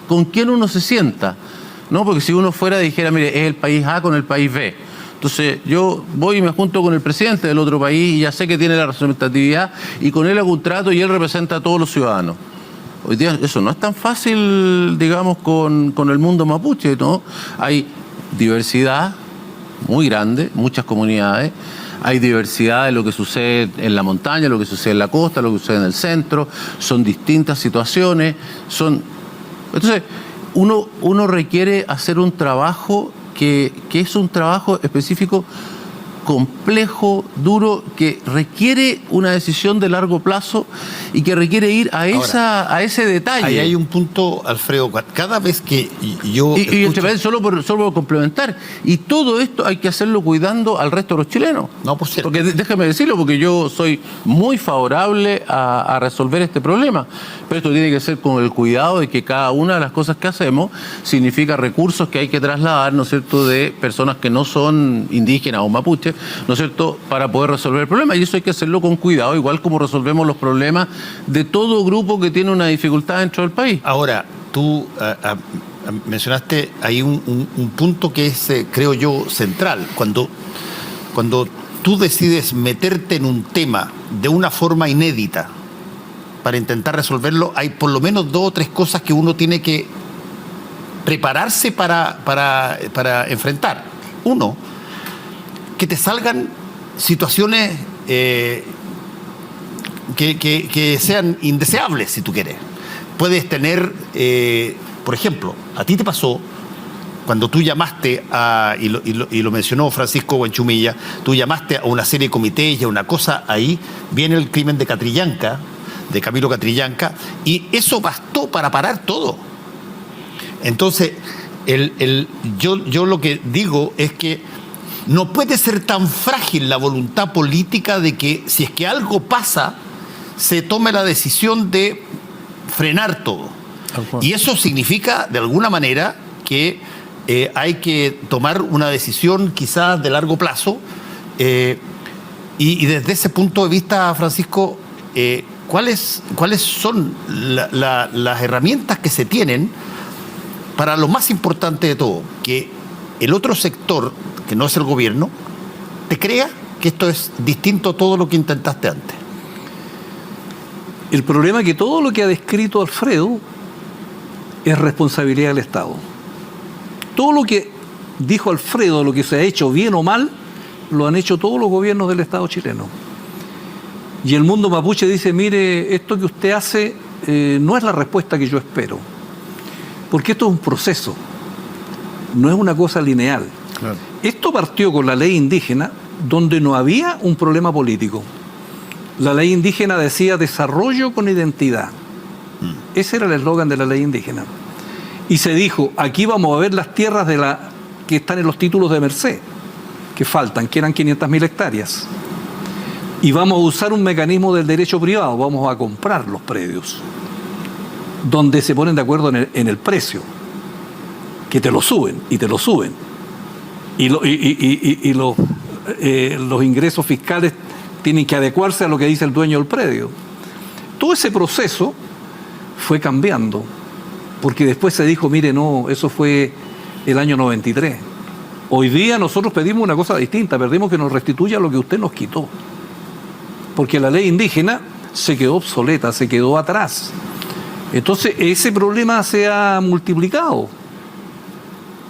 ¿con quién uno se sienta? ¿No? Porque si uno fuera y dijera, mire, es el país A con el país B. Entonces yo voy y me junto con el presidente del otro país y ya sé que tiene la representatividad y con él hago un trato y él representa a todos los ciudadanos. Hoy día eso no es tan fácil, digamos, con el mundo mapuche, ¿no? Hay diversidad muy grande, muchas comunidades. Hay diversidad de lo que sucede en la montaña, lo que sucede en la costa, lo que sucede en el centro. Son distintas situaciones. Entonces, uno requiere hacer un trabajo que es un trabajo específico, complejo, duro, que requiere una decisión de largo plazo y que requiere ir a ese detalle. Ahí hay un punto, Alfredo, cada vez que yo solo por complementar, y todo esto hay que hacerlo cuidando al resto de los chilenos. No, por cierto. Porque déjame decirlo, porque yo soy muy favorable a resolver este problema, pero esto tiene que ser con el cuidado de que cada una de las cosas que hacemos significa recursos que hay que trasladar, ¿no es cierto?, de personas que no son indígenas o mapuches, ¿no es cierto?, para poder resolver el problema. Y eso hay que hacerlo con cuidado, igual como resolvemos los problemas de todo grupo que tiene una dificultad dentro del país. Ahora, tú mencionaste ahí un punto que es, creo yo, central. Cuando tú decides meterte en un tema de una forma inédita para intentar resolverlo, hay por lo menos 2 o 3 cosas que uno tiene que prepararse para enfrentar. Uno, que te salgan situaciones que sean indeseables, si tú quieres. Puedes tener, por ejemplo, a ti te pasó cuando tú llamaste y lo mencionó Francisco Guanchumilla, tú llamaste a una serie de comités y a una cosa, ahí viene el crimen de Catrillanca, de Camilo Catrillanca, y eso bastó para parar todo. Entonces, yo lo que digo es que no puede ser tan frágil la voluntad política de que si es que algo pasa, se tome la decisión de frenar todo. Y eso significa, de alguna manera, que hay que tomar una decisión quizás de largo plazo. Y desde ese punto de vista, Francisco, ¿cuáles son las herramientas que se tienen para lo más importante de todo? Que el otro sector, que no es el gobierno, te crea que esto es distinto a todo lo que intentaste antes. El problema es que todo lo que ha descrito Alfredo es responsabilidad del Estado. Todo lo que dijo Alfredo, lo que se ha hecho bien o mal, lo han hecho todos los gobiernos del Estado chileno. Y el mundo mapuche dice, mire, esto que usted hace no es la respuesta que yo espero. Porque esto es un proceso, no es una cosa lineal. Claro. Esto partió con la ley indígena, donde no había un problema político. La ley indígena decía desarrollo con identidad. Ese era el eslogan de la ley indígena. Y se dijo, aquí vamos a ver las tierras que están en los títulos de Merced, que faltan, que eran 500.000 hectáreas. Y vamos a usar un mecanismo del derecho privado, vamos a comprar los predios, donde se ponen de acuerdo en el precio, que te lo suben, y te lo suben. Y los ingresos fiscales tienen que adecuarse a lo que dice el dueño del predio. Todo ese proceso fue cambiando, porque después se dijo, mire, no, eso fue el año 93. Hoy día nosotros pedimos una cosa distinta, pedimos que nos restituya lo que usted nos quitó. Porque la ley indígena se quedó obsoleta, se quedó atrás. Entonces ese problema se ha multiplicado.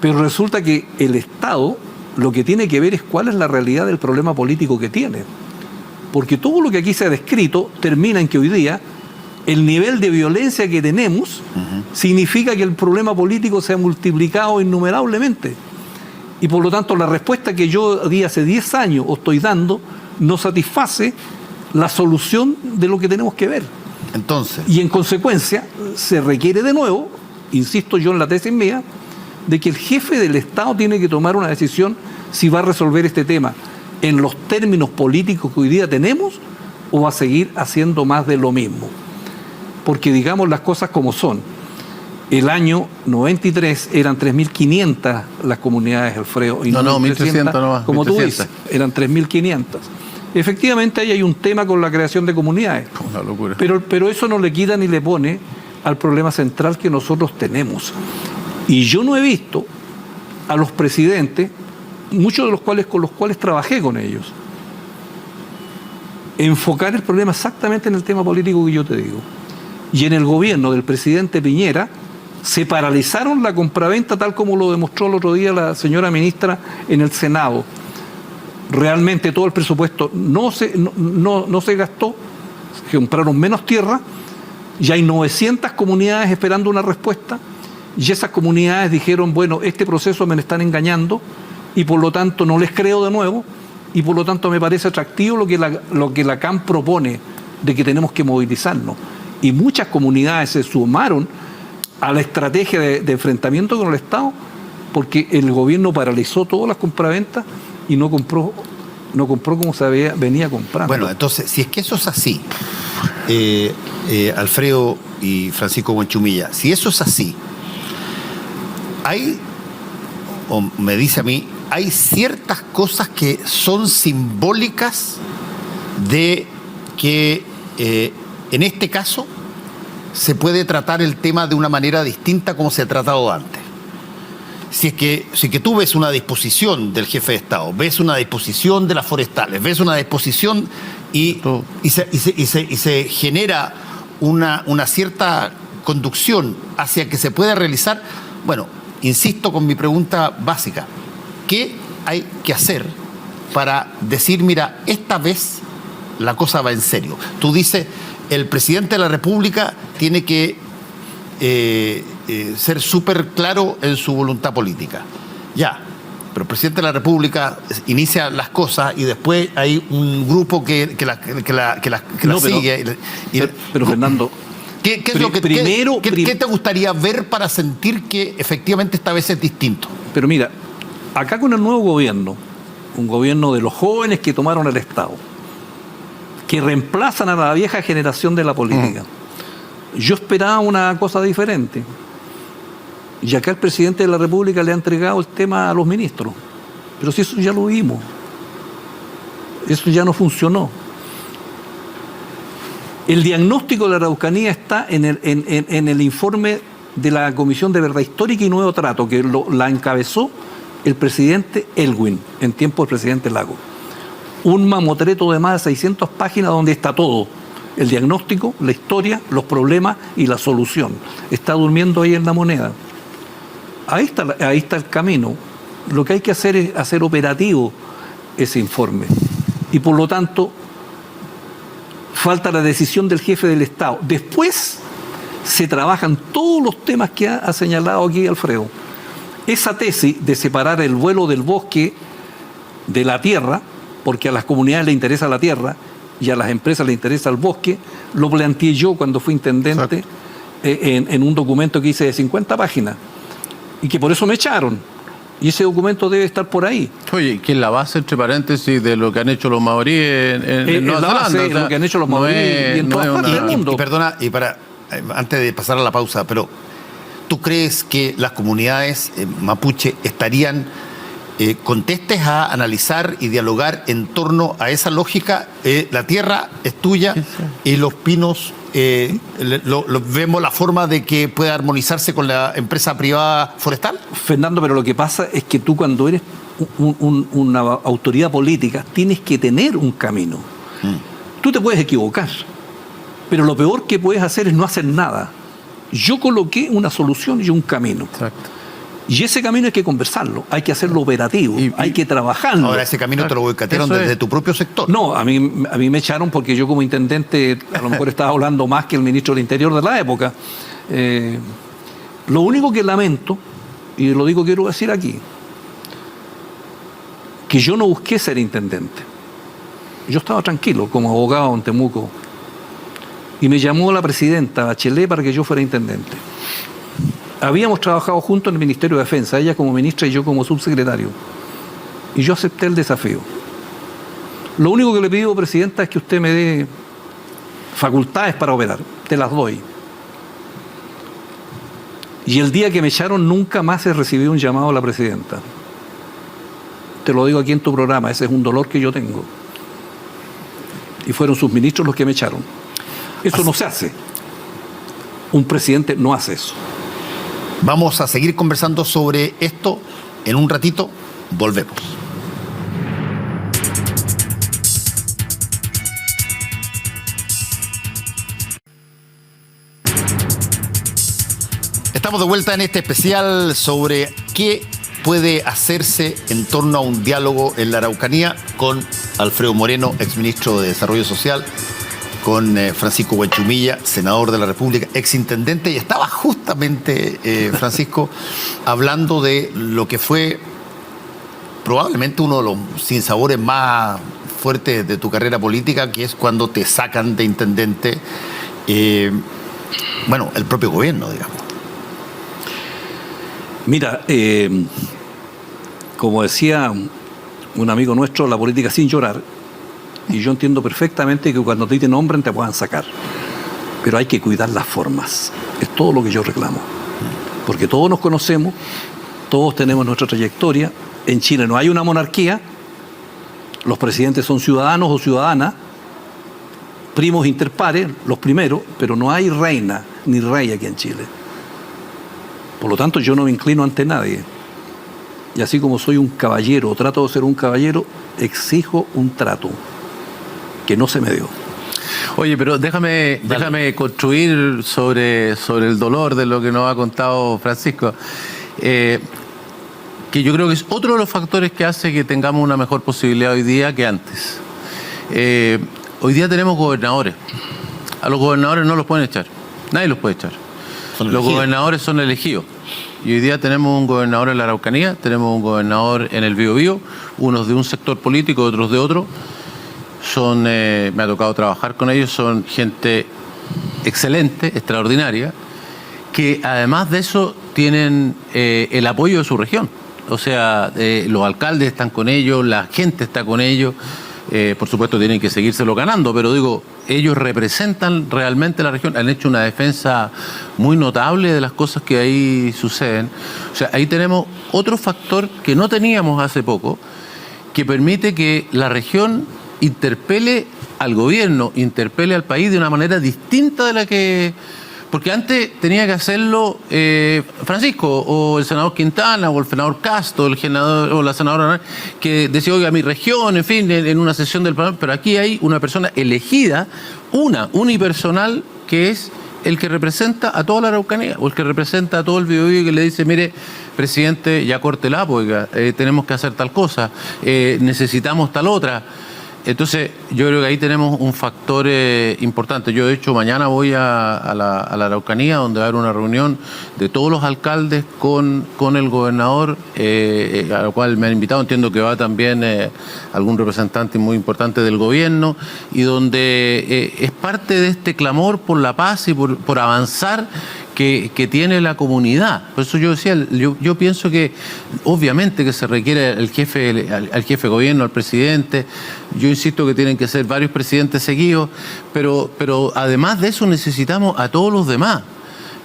Pero resulta que el Estado lo que tiene que ver es cuál es la realidad del problema político que tiene. Porque todo lo que aquí se ha descrito termina en que hoy día el nivel de violencia que tenemos significa que el problema político se ha multiplicado innumerablemente. Y por lo tanto la respuesta que yo di hace 10 años o estoy dando no satisface la solución de lo que tenemos que ver. Entonces, Y en consecuencia se requiere de nuevo, insisto yo en la tesis mía, de que el jefe del Estado tiene que tomar una decisión si va a resolver este tema en los términos políticos que hoy día tenemos o va a seguir haciendo más de lo mismo. Porque digamos las cosas como son. El año 93 eran 3.500 las comunidades, Alfredo, y No, 1.300, 1.300 nomás, como 1.300. tú dices, eran 3.500. Efectivamente ahí hay un tema con la creación de comunidades. Una locura. Pero eso no le quita ni le pone al problema central que nosotros tenemos. Y yo no he visto a los presidentes, muchos de los cuales con los cuales trabajé con ellos, enfocar el problema exactamente en el tema político que yo te digo. Y en el gobierno del presidente Piñera se paralizaron la compraventa tal como lo demostró el otro día la señora ministra en el Senado. Realmente todo el presupuesto no se gastó, se compraron menos tierra, y hay 900 comunidades esperando una respuesta, y esas comunidades dijeron, bueno, este proceso me están engañando, y por lo tanto no les creo de nuevo, y por lo tanto me parece atractivo lo que la CAM propone, de que tenemos que movilizarnos. Y muchas comunidades se sumaron a la estrategia de enfrentamiento con el Estado, porque el gobierno paralizó todas las compraventas y no compró como se venía comprando. bueno, entonces, si es que eso es así, Alfredo y Francisco Buenchumilla, si eso es así, o me dice a mí, hay ciertas cosas que son simbólicas de que en este caso se puede tratar el tema de una manera distinta como se ha tratado antes. Si es que tú ves una disposición del jefe de Estado, ves una disposición de las forestales, ves una disposición y se genera una cierta conducción hacia que se pueda realizar, bueno, insisto con mi pregunta básica, ¿qué hay que hacer para decir, mira, esta vez la cosa va en serio? Tú dices, el presidente de la República tiene que ser súper claro en su voluntad política. Ya, pero el presidente de la República inicia las cosas y después hay un grupo que la sigue. Pero Fernando, ¿Qué es lo que ¿qué te gustaría ver para sentir que efectivamente esta vez es distinto? Pero mira, acá con el nuevo gobierno, un gobierno de los jóvenes que tomaron el Estado, que reemplazan a la vieja generación de la política, yo esperaba una cosa diferente. Y acá el presidente de la República le ha entregado el tema a los ministros. Pero si eso ya lo vimos, eso ya no funcionó. El diagnóstico de la Araucanía está en el informe de la Comisión de Verdad Histórica y Nuevo Trato, que la encabezó el presidente Elwin, en tiempo del presidente Lago. Un mamotreto de más de 600 páginas donde está todo. El diagnóstico, la historia, los problemas y la solución. Está durmiendo ahí en la moneda. Ahí está el camino. Lo que hay que hacer es hacer operativo ese informe. Y por lo tanto, falta la decisión del jefe del Estado. Después se trabajan todos los temas que ha señalado aquí Alfredo. Esa tesis de separar el vuelo del bosque de la tierra, porque a las comunidades les interesa la tierra y a las empresas les interesa el bosque, lo planteé yo cuando fui intendente en un documento que hice de 50 páginas y que por eso me echaron. Y ese documento debe estar por ahí. Oye, que es la base, entre paréntesis, de lo que han hecho los maoríes en Nueva la base, Zelanda. O sea, lo que han hecho los maoríes y en todas partes del mundo. Y perdona, antes de pasar a la pausa, pero ¿tú crees que las comunidades mapuche estarían contestes a analizar y dialogar en torno a esa lógica? La tierra es tuya y los pinos, vemos la forma de que pueda armonizarse con la empresa privada forestal. Fernando, pero lo que pasa es que tú cuando eres una autoridad política tienes que tener un camino. Tú te puedes equivocar, pero lo peor que puedes hacer es no hacer nada. Yo coloqué una solución y un camino. Exacto. Y ese camino hay que conversarlo, hay que hacerlo operativo, hay que trabajarlo. Ahora ese camino te lo boicotearon desde tu propio sector. No, a mí me echaron porque yo como intendente a lo mejor estaba hablando más que el ministro del Interior de la época. Lo único que lamento, y lo digo quiero decir aquí, que yo no busqué ser intendente. yo estaba tranquilo como abogado en Temuco y me llamó la presidenta Bachelet para que yo fuera intendente. Habíamos trabajado juntos en el Ministerio de Defensa, ella como ministra y yo como subsecretario. Y yo acepté el desafío. Lo único que le pido, presidenta, es que usted me dé facultades para operar. Te las doy. Y el día que me echaron nunca más he recibido un llamado a la presidenta. Te lo digo aquí en tu programa, ese es un dolor que yo tengo. Y fueron sus ministros los que me echaron. Eso no se hace. Un presidente no hace eso. Vamos a seguir conversando sobre esto en un ratito. Volvemos. Estamos de vuelta en este especial sobre qué puede hacerse en torno a un diálogo en la Araucanía con Alfredo Moreno, exministro de Desarrollo Social, con Francisco Huanchumilla, senador de la República, exintendente, y estaba justamente, Francisco, hablando de lo que fue probablemente uno de los sinsabores más fuertes de tu carrera política, que es cuando te sacan de intendente, bueno, el propio gobierno, digamos. Mira, como decía un amigo nuestro, la política sin llorar. Y yo entiendo perfectamente que cuando te nombren te puedan sacar. Pero hay que cuidar las formas. Es todo lo que yo reclamo. Porque todos nos conocemos, todos tenemos nuestra trayectoria. En Chile no hay una monarquía. Los presidentes son ciudadanos o ciudadanas, primos inter pares, los primeros, pero no hay reina ni rey aquí en Chile. Por lo tanto, yo no me inclino ante nadie. Y así como soy un caballero, o trato de ser un caballero, exijo un trato que no se me dio. Oye, pero déjame construir sobre el dolor de lo que nos ha contado Francisco, que yo creo que es otro de los factores que hace que tengamos una mejor posibilidad hoy día que antes. Hoy día tenemos gobernadores. A los gobernadores no los pueden echar. Nadie los puede echar. Los gobernadores son elegidos. Y hoy día tenemos un gobernador en la Araucanía, tenemos un gobernador en el Biobío, unos de un sector político, otros de otro. Me ha tocado trabajar con ellos, son gente excelente, extraordinaria, que además de eso tienen el apoyo de su región. O sea, los alcaldes están con ellos, la gente está con ellos. Por supuesto tienen que seguírselo ganando, pero digo, ellos representan realmente la región, han hecho una defensa muy notable de las cosas que ahí suceden. O sea, ahí tenemos otro factor que no teníamos hace poco, que permite que la región interpele al gobierno, interpele al país de una manera distinta de la que... Porque antes tenía que hacerlo Francisco, o el senador Quintana, o el senador Castro, el senador, o la senadora, que decía, oiga, mi región, en fin, en una sesión del Parlamento. Pero aquí hay una persona elegida, unipersonal, que es el que representa a toda la Araucanía, o el que representa a todo el Biobío, y que le dice, mire, presidente, ya córtela, oiga, tenemos que hacer tal cosa, necesitamos tal otra. Entonces, yo creo que ahí tenemos un factor importante. Yo, de hecho, mañana voy a la Araucanía, donde va a haber una reunión de todos los alcaldes con el gobernador, a la cual me han invitado. Entiendo que va también algún representante muy importante del gobierno, y donde es parte de este clamor por la paz y por avanzar que tiene la comunidad. Por eso yo decía, yo pienso que obviamente que se requiere al jefe de gobierno, al presidente. Yo insisto que tienen que ser varios presidentes seguidos, pero además de eso necesitamos a todos los demás.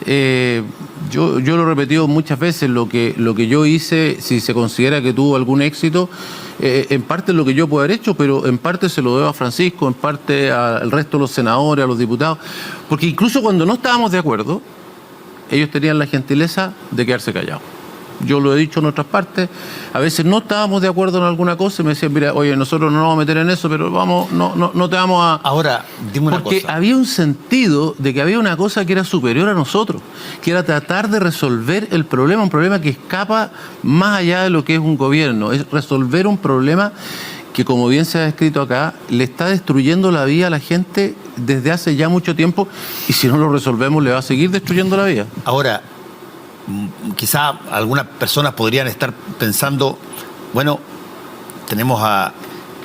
Yo lo he repetido muchas veces, lo que yo hice, si se considera que tuvo algún éxito, en parte es lo que yo puedo haber hecho, pero en parte se lo debo a Francisco, en parte al resto de los senadores, a los diputados, porque incluso cuando no estábamos de acuerdo, ellos tenían la gentileza de quedarse callados. Yo lo he dicho en otras partes, a veces no estábamos de acuerdo en alguna cosa y me decían, mira, oye, nosotros no nos vamos a meter en eso, pero vamos, no te vamos a... Ahora, dime una cosa. Porque había un sentido de que había una cosa que era superior a nosotros, que era tratar de resolver el problema, un problema que escapa más allá de lo que es un gobierno, es resolver un problema que, como bien se ha descrito acá, le está destruyendo la vida a la gente desde hace ya mucho tiempo, y si no lo resolvemos le va a seguir destruyendo la vida. Ahora, quizá algunas personas podrían estar pensando, bueno, tenemos a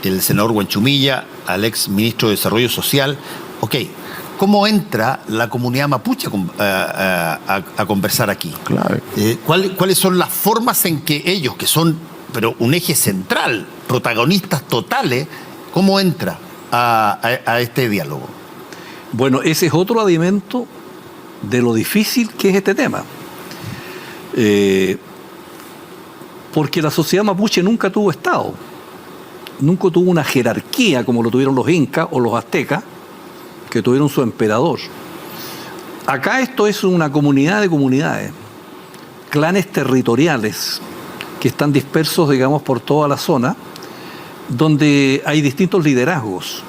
el senador Huanchumilla, al ex ministro de Desarrollo Social. Ok, ¿cómo entra la comunidad mapuche a conversar aquí? Claro. ¿Cuáles son las formas en que ellos, que son pero un eje central, protagonistas totales, cómo entra a este diálogo? Bueno, ese es otro adimento de lo difícil que es este tema. Porque la sociedad mapuche nunca tuvo Estado, nunca tuvo una jerarquía como lo tuvieron los incas o los aztecas, que tuvieron su emperador. Acá esto es una comunidad de comunidades, clanes territoriales que están dispersos, digamos, por toda la zona, donde hay distintos liderazgos.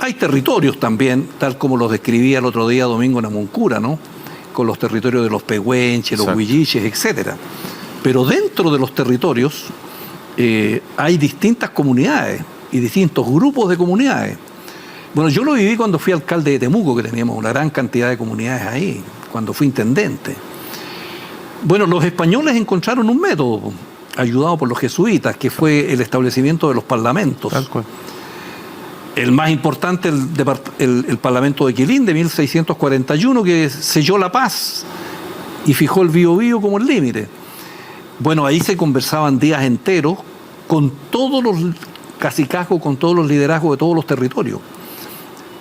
Hay territorios también, tal como los describía el otro día Domingo Namuncura, ¿no? Con los territorios de los pehuenches, los huilliches, etcétera. Pero dentro de los territorios hay distintas comunidades y distintos grupos de comunidades. Bueno, yo lo viví cuando fui alcalde de Temuco, que teníamos una gran cantidad de comunidades ahí, cuando fui intendente. Bueno, los españoles encontraron un método, ayudado por los jesuitas, que fue el establecimiento de los parlamentos. Tal cual. El más importante, el Parlamento de Quilín, de 1641, que selló la paz y fijó el Biobío como el límite. Bueno, ahí se conversaban días enteros con todos los cacicazgos, con todos los liderazgos de todos los territorios.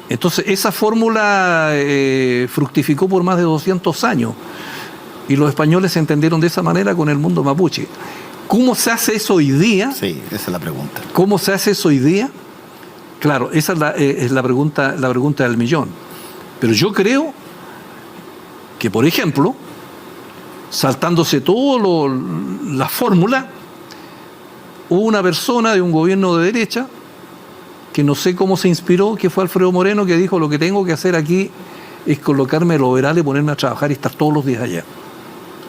Entonces, esa fórmula fructificó por más de 200 años y los españoles se entendieron de esa manera con el mundo mapuche. ¿Cómo se hace eso hoy día? Sí, esa es la pregunta. ¿Cómo se hace eso hoy día? Claro, esa es la pregunta del millón. Pero yo creo que, por ejemplo, saltándose toda la fórmula, hubo una persona de un gobierno de derecha que no sé cómo se inspiró, que fue Alfredo Moreno, que dijo: lo que tengo que hacer aquí es colocarme el overall y ponerme a trabajar y estar todos los días allá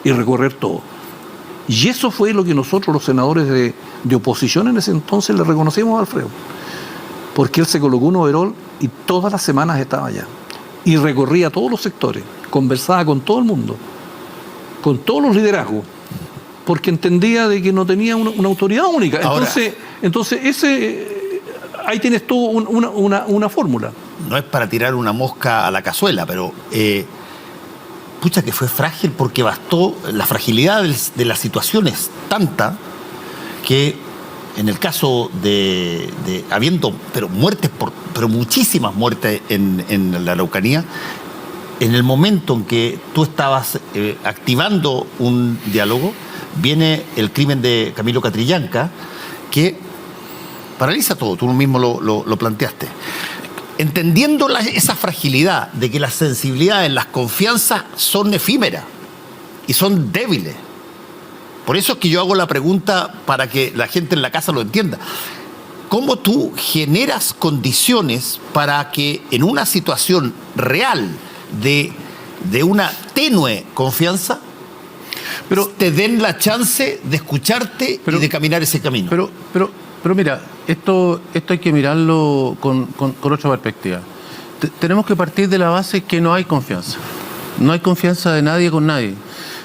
y recorrer todo. Y eso fue lo que nosotros, los senadores de oposición en ese entonces, le reconocimos a Alfredo, porque él se colocó un overall y todas las semanas estaba allá y recorría todos los sectores, conversaba con todo el mundo, con todos los liderazgos, porque entendía de que no tenía una autoridad única. Ahora, Entonces ahí tienes todo una fórmula. No es para tirar una mosca a la cazuela, pero pucha que fue frágil, porque bastó, la fragilidad de la situación es tanta que en el caso de habiendo muertes, pero muchísimas muertes en la Araucanía, en el momento en que tú estabas activando un diálogo, viene el crimen de Camilo Catrillanca, que paraliza todo. Tú mismo lo planteaste. Entendiendo esa fragilidad de que las sensibilidades, las confianzas son efímeras y son débiles. Por eso es que yo hago la pregunta para que la gente en la casa lo entienda. ¿Cómo tú generas condiciones para que en una situación real de una tenue confianza, pero te den la chance de escucharte y de caminar ese camino? Pero mira, esto hay que mirarlo con otra perspectiva. Tenemos que partir de la base que no hay confianza. No hay confianza de nadie con nadie.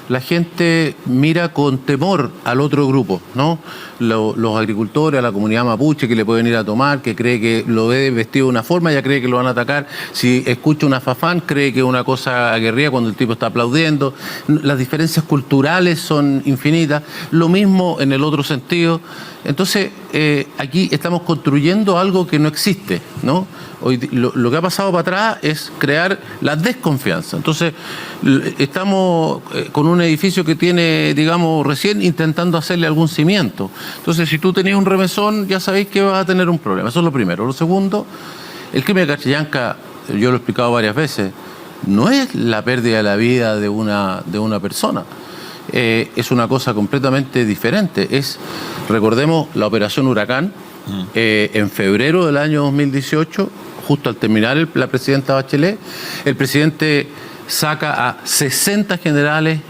La gente mira con temor al otro grupo, ¿no? Los agricultores, a la comunidad mapuche, que le pueden ir a tomar, que cree que lo ve vestido de una forma, ya cree que lo van a atacar. Si escucha una fafán, cree que es una cosa aguerrida cuando el tipo está aplaudiendo. Las diferencias culturales son infinitas. Lo mismo en el otro sentido. Entonces, aquí estamos construyendo algo que no existe, ¿no? Hoy, lo que ha pasado para atrás es crear la desconfianza. Entonces, estamos con un edificio que tiene, digamos, recién intentando hacerle algún cimiento. Entonces, si tú tenías un remesón, ya sabéis que vas a tener un problema. Eso es lo primero. Lo segundo, el crimen de Catrillanca, yo lo he explicado varias veces, no es la pérdida de la vida de una persona. Es una cosa completamente diferente. Recordemos la operación Huracán, en febrero del año 2018, justo al terminar la presidenta Bachelet, el presidente saca a 60 generales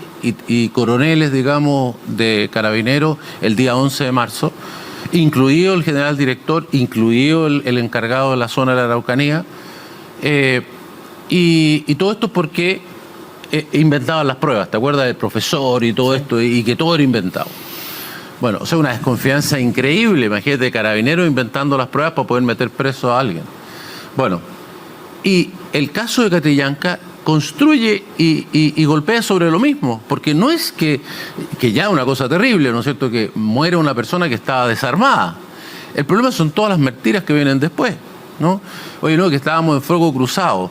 y coroneles, digamos, de carabineros el día 11 de marzo, incluido el general director, incluido el encargado de la zona de la Araucanía, y todo esto porque inventaban las pruebas, ¿te acuerdas del profesor y todo esto? Y que todo era inventado. Bueno, o sea, una desconfianza increíble. Imagínate, Carabineros inventando las pruebas para poder meter preso a alguien. Bueno, y el caso de Catrillanca construye y golpea sobre lo mismo, porque no es que ya una cosa terrible, ¿no es cierto?, que muere una persona que estaba desarmada. El problema son todas las mentiras que vienen después, ¿no? Oye, no, que estábamos en fuego cruzado.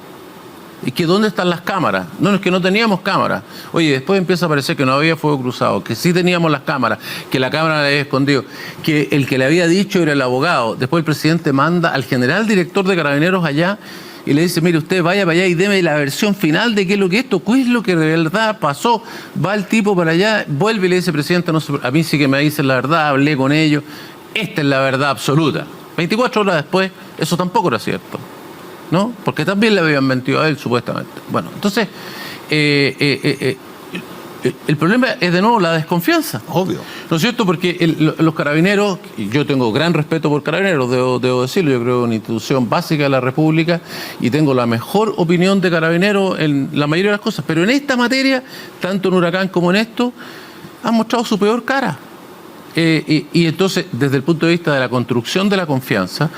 ¿Y que dónde están las cámaras? No, es que no teníamos cámaras. Oye, después empieza a parecer que no había fuego cruzado, que sí teníamos las cámaras, que la cámara la había escondido, que el que le había dicho era el abogado. Después el presidente manda al general director de Carabineros allá y le dice, mire, usted vaya para allá y deme la versión final de qué es lo que esto, qué es lo que de verdad pasó. Va el tipo para allá, vuelve y le dice, presidente, no sé, a mí sí que me dicen la verdad, hablé con ellos, esta es la verdad absoluta. 24 horas después, eso tampoco era cierto, ¿no? Porque también le habían mentido a él, supuestamente. Bueno, entonces, el problema es de nuevo la desconfianza. Obvio. ¿No es cierto? Porque los carabineros, y yo tengo gran respeto por Carabineros, debo decirlo, yo creo que es una institución básica de la República y tengo la mejor opinión de Carabineros en la mayoría de las cosas, pero en esta materia, tanto en Huracán como en esto, han mostrado su peor cara. Y entonces, desde el punto de vista de la construcción de la confianza,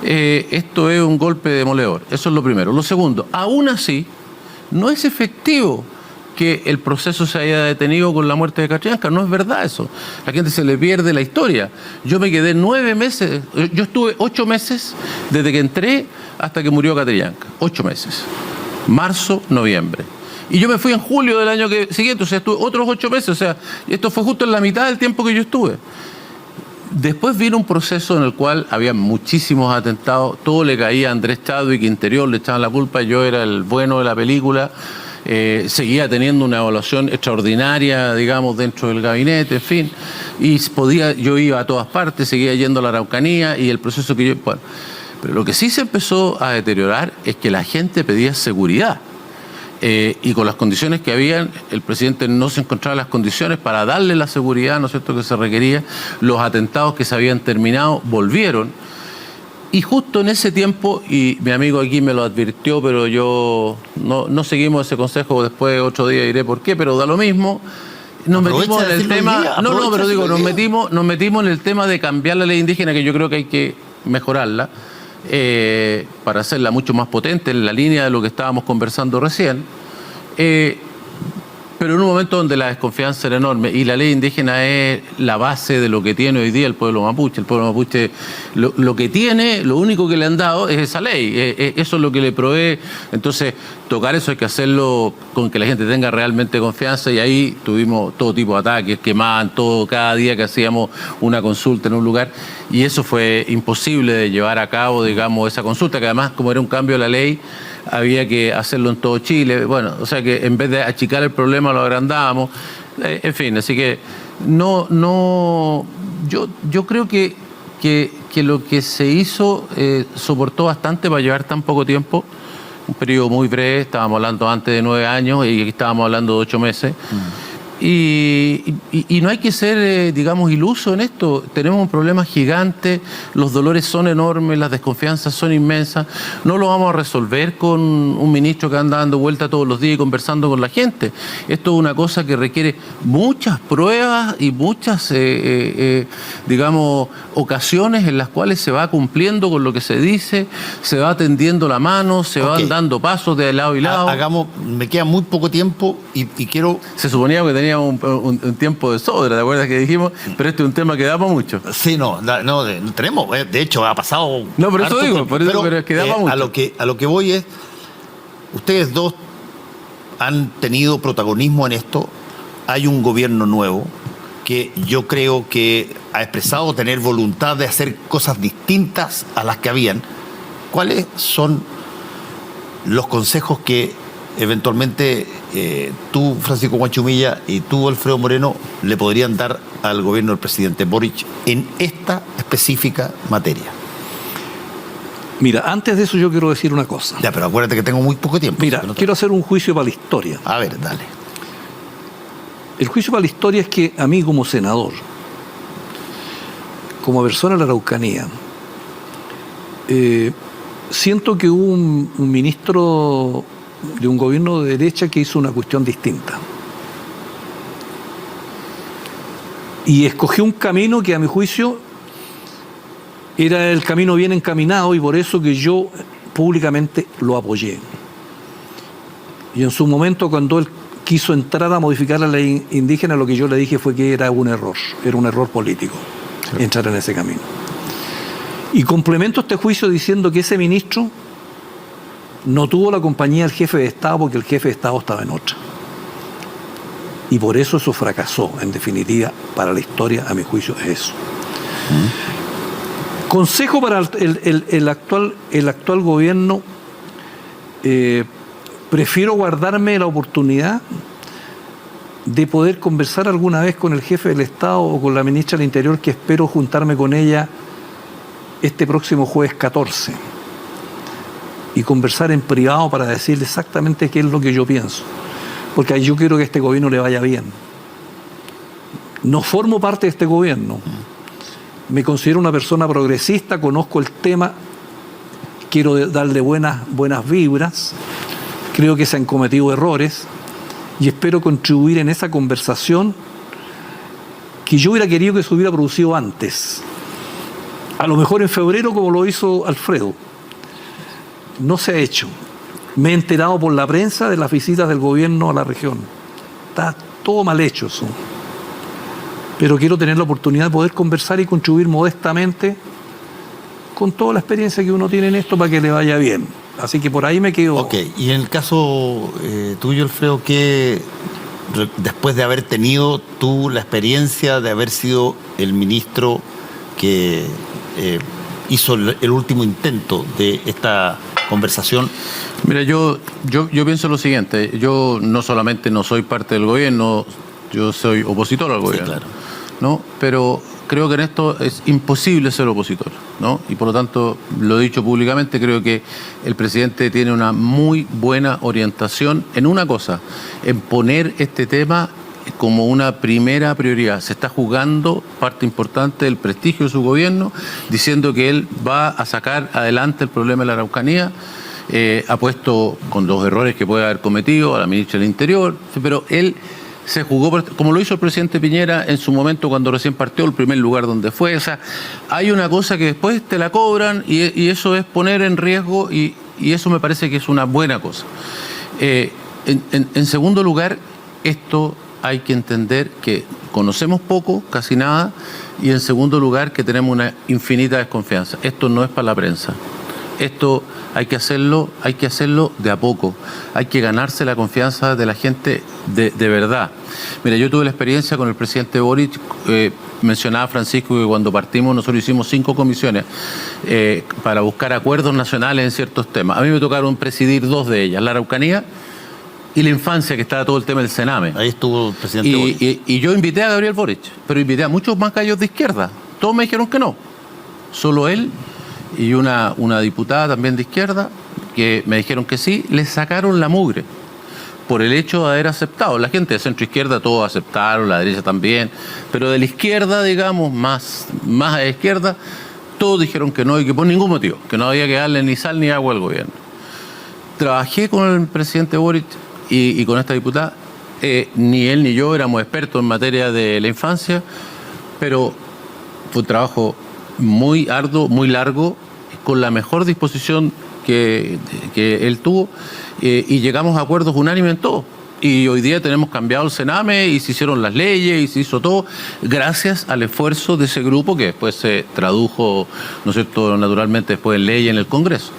esto es un golpe demoledor. Eso es lo primero. Lo segundo, aún así, no es efectivo que el proceso se haya detenido con la muerte de Catrillanca. No es verdad eso. La gente se le pierde la historia. Yo me quedé 9 meses, yo estuve 8 meses desde que entré hasta que murió Catrillanca. 8 meses. Marzo, noviembre. Y yo me fui en julio del año siguiente, o sea, estuve otros 8 meses, o sea, esto fue justo en la mitad del tiempo que yo estuve. Después vino un proceso en el cual había muchísimos atentados, todo le caía a Andrés Chadwick, Interior, le echaban la culpa, yo era el bueno de la película, seguía teniendo una evaluación extraordinaria, digamos, dentro del gabinete, en fin, y yo iba a todas partes, seguía yendo a la Araucanía, y el proceso que yo... Bueno, pero lo que sí se empezó a deteriorar es que la gente pedía seguridad. Y con las condiciones que habían, el presidente no se encontraba las condiciones para darle la seguridad, ¿no es cierto?, que se requería. Los atentados que se habían terminado volvieron. Y justo en ese tiempo, y mi amigo aquí me lo advirtió, pero yo no seguimos ese consejo, después otro día diré por qué, pero da lo mismo. Nos metimos en el tema... Nos metimos en el tema de cambiar la ley indígena, que yo creo que hay que mejorarla. Para hacerla mucho más potente en la línea de lo que estábamos conversando recién, pero en un momento donde la desconfianza era enorme y la ley indígena es la base de lo que tiene hoy día el pueblo mapuche. El pueblo mapuche lo que tiene, lo único que le han dado es esa ley, eso es lo que le provee. Entonces, tocar eso hay que hacerlo con que la gente tenga realmente confianza, y ahí tuvimos todo tipo de ataques, quemaban todo cada día que hacíamos una consulta en un lugar, y eso fue imposible de llevar a cabo, digamos, esa consulta, que además, como era un cambio de la ley, había que hacerlo en todo Chile. Bueno, o sea que en vez de achicar el problema lo agrandábamos, en fin, así que yo creo que lo que se hizo soportó bastante para llevar tan poco tiempo, un periodo muy breve, estábamos hablando antes de 9 años y aquí estábamos hablando de 8 meses. Y no hay que ser, digamos, iluso en esto. Tenemos un problema gigante, los dolores son enormes, las desconfianzas son inmensas. No lo vamos a resolver con un ministro que anda dando vuelta todos los días y conversando con la gente. Esto es una cosa que requiere muchas pruebas y muchas, digamos, ocasiones en las cuales se va cumpliendo con lo que se dice, se va tendiendo la mano, se van dando pasos de lado y lado. Me queda muy poco tiempo y quiero... Se suponía que teníamos un tiempo de sobra, ¿te acuerdas que dijimos? Pero este es un tema que da para mucho. Sí, no tenemos, de hecho ha pasado... No, por eso digo, pero es que da para mucho. A lo que voy es, ustedes dos han tenido protagonismo en esto, hay un gobierno nuevo que yo creo que ha expresado tener voluntad de hacer cosas distintas a las que habían. ¿Cuáles son los consejos que eventualmente tú, Francisco Guanchumilla, y tú, Alfredo Moreno, le podrían dar al gobierno del presidente Boric en esta específica materia? Mira, antes de eso yo quiero decir una cosa. Ya, pero acuérdate que tengo muy poco tiempo. Mira, quiero hacer un juicio para la historia. A ver, dale. El juicio para la historia es que a mí como senador, como persona de la Araucanía, siento que hubo un ministro de un gobierno de derecha que hizo una cuestión distinta. Y escogió un camino que a mi juicio era el camino bien encaminado, y por eso que yo públicamente lo apoyé. Y en su momento, cuando él quiso entrar a modificar la ley indígena, lo que yo le dije fue que era un error político, sí, entrar en ese camino. Y complemento este juicio diciendo que ese ministro no tuvo la compañía del jefe de Estado, porque el jefe de Estado estaba en otra. Y por eso fracasó, en definitiva, para la historia, a mi juicio, es eso. Consejo para el actual gobierno: prefiero guardarme la oportunidad de poder conversar alguna vez con el jefe del Estado o con la ministra del Interior, que espero juntarme con ella este próximo jueves 14, y conversar en privado para decirle exactamente qué es lo que yo pienso, porque yo quiero que a este gobierno le vaya bien. No formo parte de este gobierno, me considero una persona progresista, conozco el tema, quiero darle buenas vibras, creo que se han cometido errores y espero contribuir en esa conversación que yo hubiera querido que se hubiera producido antes. A lo mejor en febrero, como lo hizo Alfredo. No se ha hecho. Me he enterado por la prensa de las visitas del gobierno a la región. Está todo mal hecho eso. Pero quiero tener la oportunidad de poder conversar y contribuir modestamente con toda la experiencia que uno tiene en esto para que le vaya bien. Así que por ahí me quedo. Ok, y en el caso tuyo, Alfredo, ¿qué, después de haber tenido tú la experiencia de haber sido el ministro que hizo el último intento de esta conversación? Mira, yo pienso lo siguiente: yo no solamente no soy parte del gobierno, yo soy opositor al gobierno, sí, claro, ¿no? Pero creo que en esto es imposible ser opositor, ¿no? Y por lo tanto, lo he dicho públicamente, creo que el presidente tiene una muy buena orientación en una cosa: en poner este tema como una primera prioridad. Se está jugando parte importante del prestigio de su gobierno, diciendo que él va a sacar adelante el problema de la Araucanía. Ha puesto, con los errores que puede haber cometido, a la ministra del Interior, pero él se jugó, como lo hizo el presidente Piñera en su momento cuando recién partió, el primer lugar donde fue. O sea, hay una cosa que después te la cobran y eso es poner en riesgo, y eso me parece que es una buena cosa. En segundo lugar, esto hay que entender que conocemos poco, casi nada, y en segundo lugar que tenemos una infinita desconfianza. Esto no es para la prensa. Esto hay que hacerlo de a poco. Hay que ganarse la confianza de la gente de verdad. Mira, yo tuve la experiencia con el presidente Boric. Mencionaba Francisco que cuando partimos nosotros hicimos 5 comisiones para buscar acuerdos nacionales en ciertos temas. A mí me tocaron presidir 2 de ellas: la Araucanía y la infancia, que estaba todo el tema del Sename. Ahí estuvo el presidente Boric. Y yo invité a Gabriel Boric, pero invité a muchos más gallos de izquierda. Todos me dijeron que no. Solo él y una diputada también de izquierda, que me dijeron que sí, les sacaron la mugre por el hecho de haber aceptado. La gente de centro izquierda todos aceptaron, la derecha también, pero de la izquierda, digamos, más a la izquierda, todos dijeron que no, y que por ningún motivo, que no había que darle ni sal ni agua al gobierno. Trabajé con el presidente Boric y con esta diputada. Ni él ni yo éramos expertos en materia de la infancia, pero fue un trabajo muy arduo, muy largo, con la mejor disposición que él tuvo, y llegamos a acuerdos unánimes en todo. Y hoy día tenemos cambiado el Sename y se hicieron las leyes y se hizo todo gracias al esfuerzo de ese grupo, que después se tradujo, ¿no es cierto?, naturalmente después en ley en el Congreso.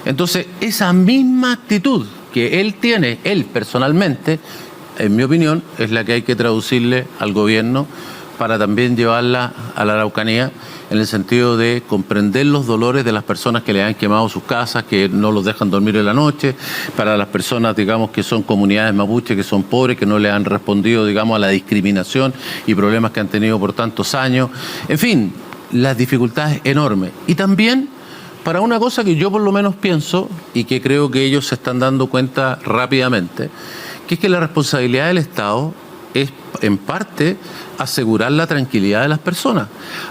Entonces, esa misma actitud que él tiene, él personalmente, en mi opinión, es la que hay que traducirle al gobierno para también llevarla a la Araucanía, en el sentido de comprender los dolores de las personas que le han quemado sus casas, que no los dejan dormir en la noche, para las personas, digamos, que son comunidades mapuche, que son pobres, que no le han respondido, digamos, a la discriminación y problemas que han tenido por tantos años. En fin, las dificultades enormes. Y también para una cosa que yo por lo menos pienso, y que creo que ellos se están dando cuenta rápidamente, que es que la responsabilidad del Estado es, en parte, asegurar la tranquilidad de las personas.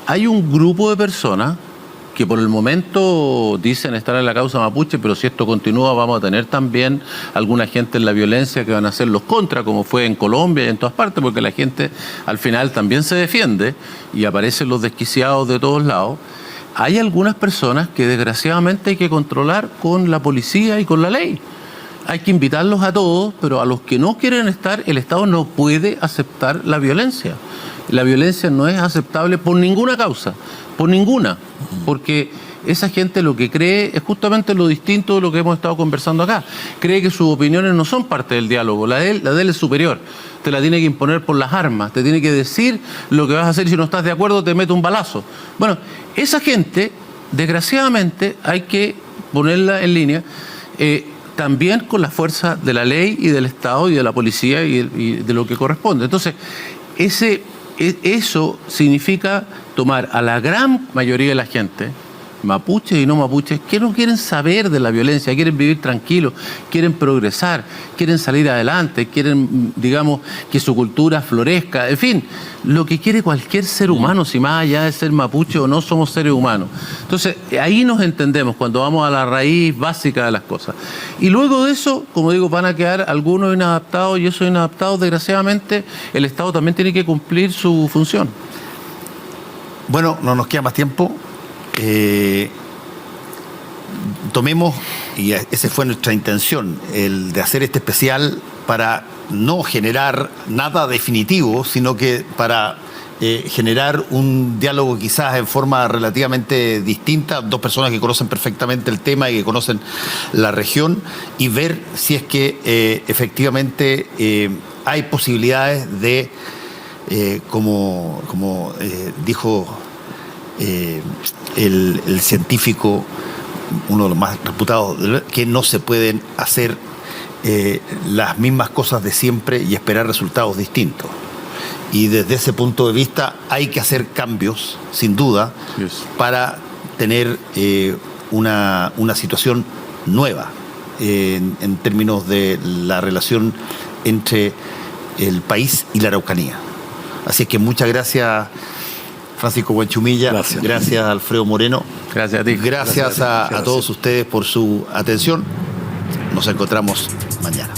Hay un grupo de personas que por el momento dicen estar en la causa mapuche, pero si esto continúa vamos a tener también alguna gente en la violencia que van a ser los contra, como fue en Colombia y en todas partes, porque la gente al final también se defiende y aparecen los desquiciados de todos lados. Hay algunas personas que desgraciadamente hay que controlar con la policía y con la ley. Hay que invitarlos a todos, pero a los que no quieren estar, el Estado no puede aceptar la violencia. La violencia no es aceptable por ninguna causa, por ninguna, porque esa gente lo que cree es justamente lo distinto de lo que hemos estado conversando acá. Cree que sus opiniones no son parte del diálogo, la de él es superior. Te la tiene que imponer por las armas, te tiene que decir lo que vas a hacer y si no estás de acuerdo te mete un balazo. Bueno, esa gente, desgraciadamente, hay que ponerla en línea, también con la fuerza de la ley y del Estado y de la policía y de lo que corresponde. Entonces, eso significa tomar a la gran mayoría de la gente, mapuches y no mapuches, que no quieren saber de la violencia, quieren vivir tranquilos, quieren progresar, quieren salir adelante, quieren, digamos, que su cultura florezca, en fin, lo que quiere cualquier ser humano, si más allá de ser mapuche o no, somos seres humanos. Entonces, ahí nos entendemos cuando vamos a la raíz básica de las cosas. Y luego de eso, como digo, van a quedar algunos inadaptados y esos inadaptados, desgraciadamente, el Estado también tiene que cumplir su función. Bueno, no nos queda más tiempo. Tomemos, y esa fue nuestra intención, el de hacer este especial para no generar nada definitivo, sino que para generar un diálogo quizás en forma relativamente distinta, dos personas que conocen perfectamente el tema y que conocen la región, y ver si es que efectivamente hay posibilidades de, como dijo el científico, uno de los más reputados, que no se pueden hacer las mismas cosas de siempre y esperar resultados distintos. Y desde ese punto de vista hay que hacer cambios, sin duda, para tener una situación nueva en términos de la relación entre el país y la Araucanía. Así es que muchas gracias, Francisco Huanchumilla, gracias Alfredo Moreno. Gracias a ti. Gracias a todos ustedes por su atención. Nos encontramos mañana.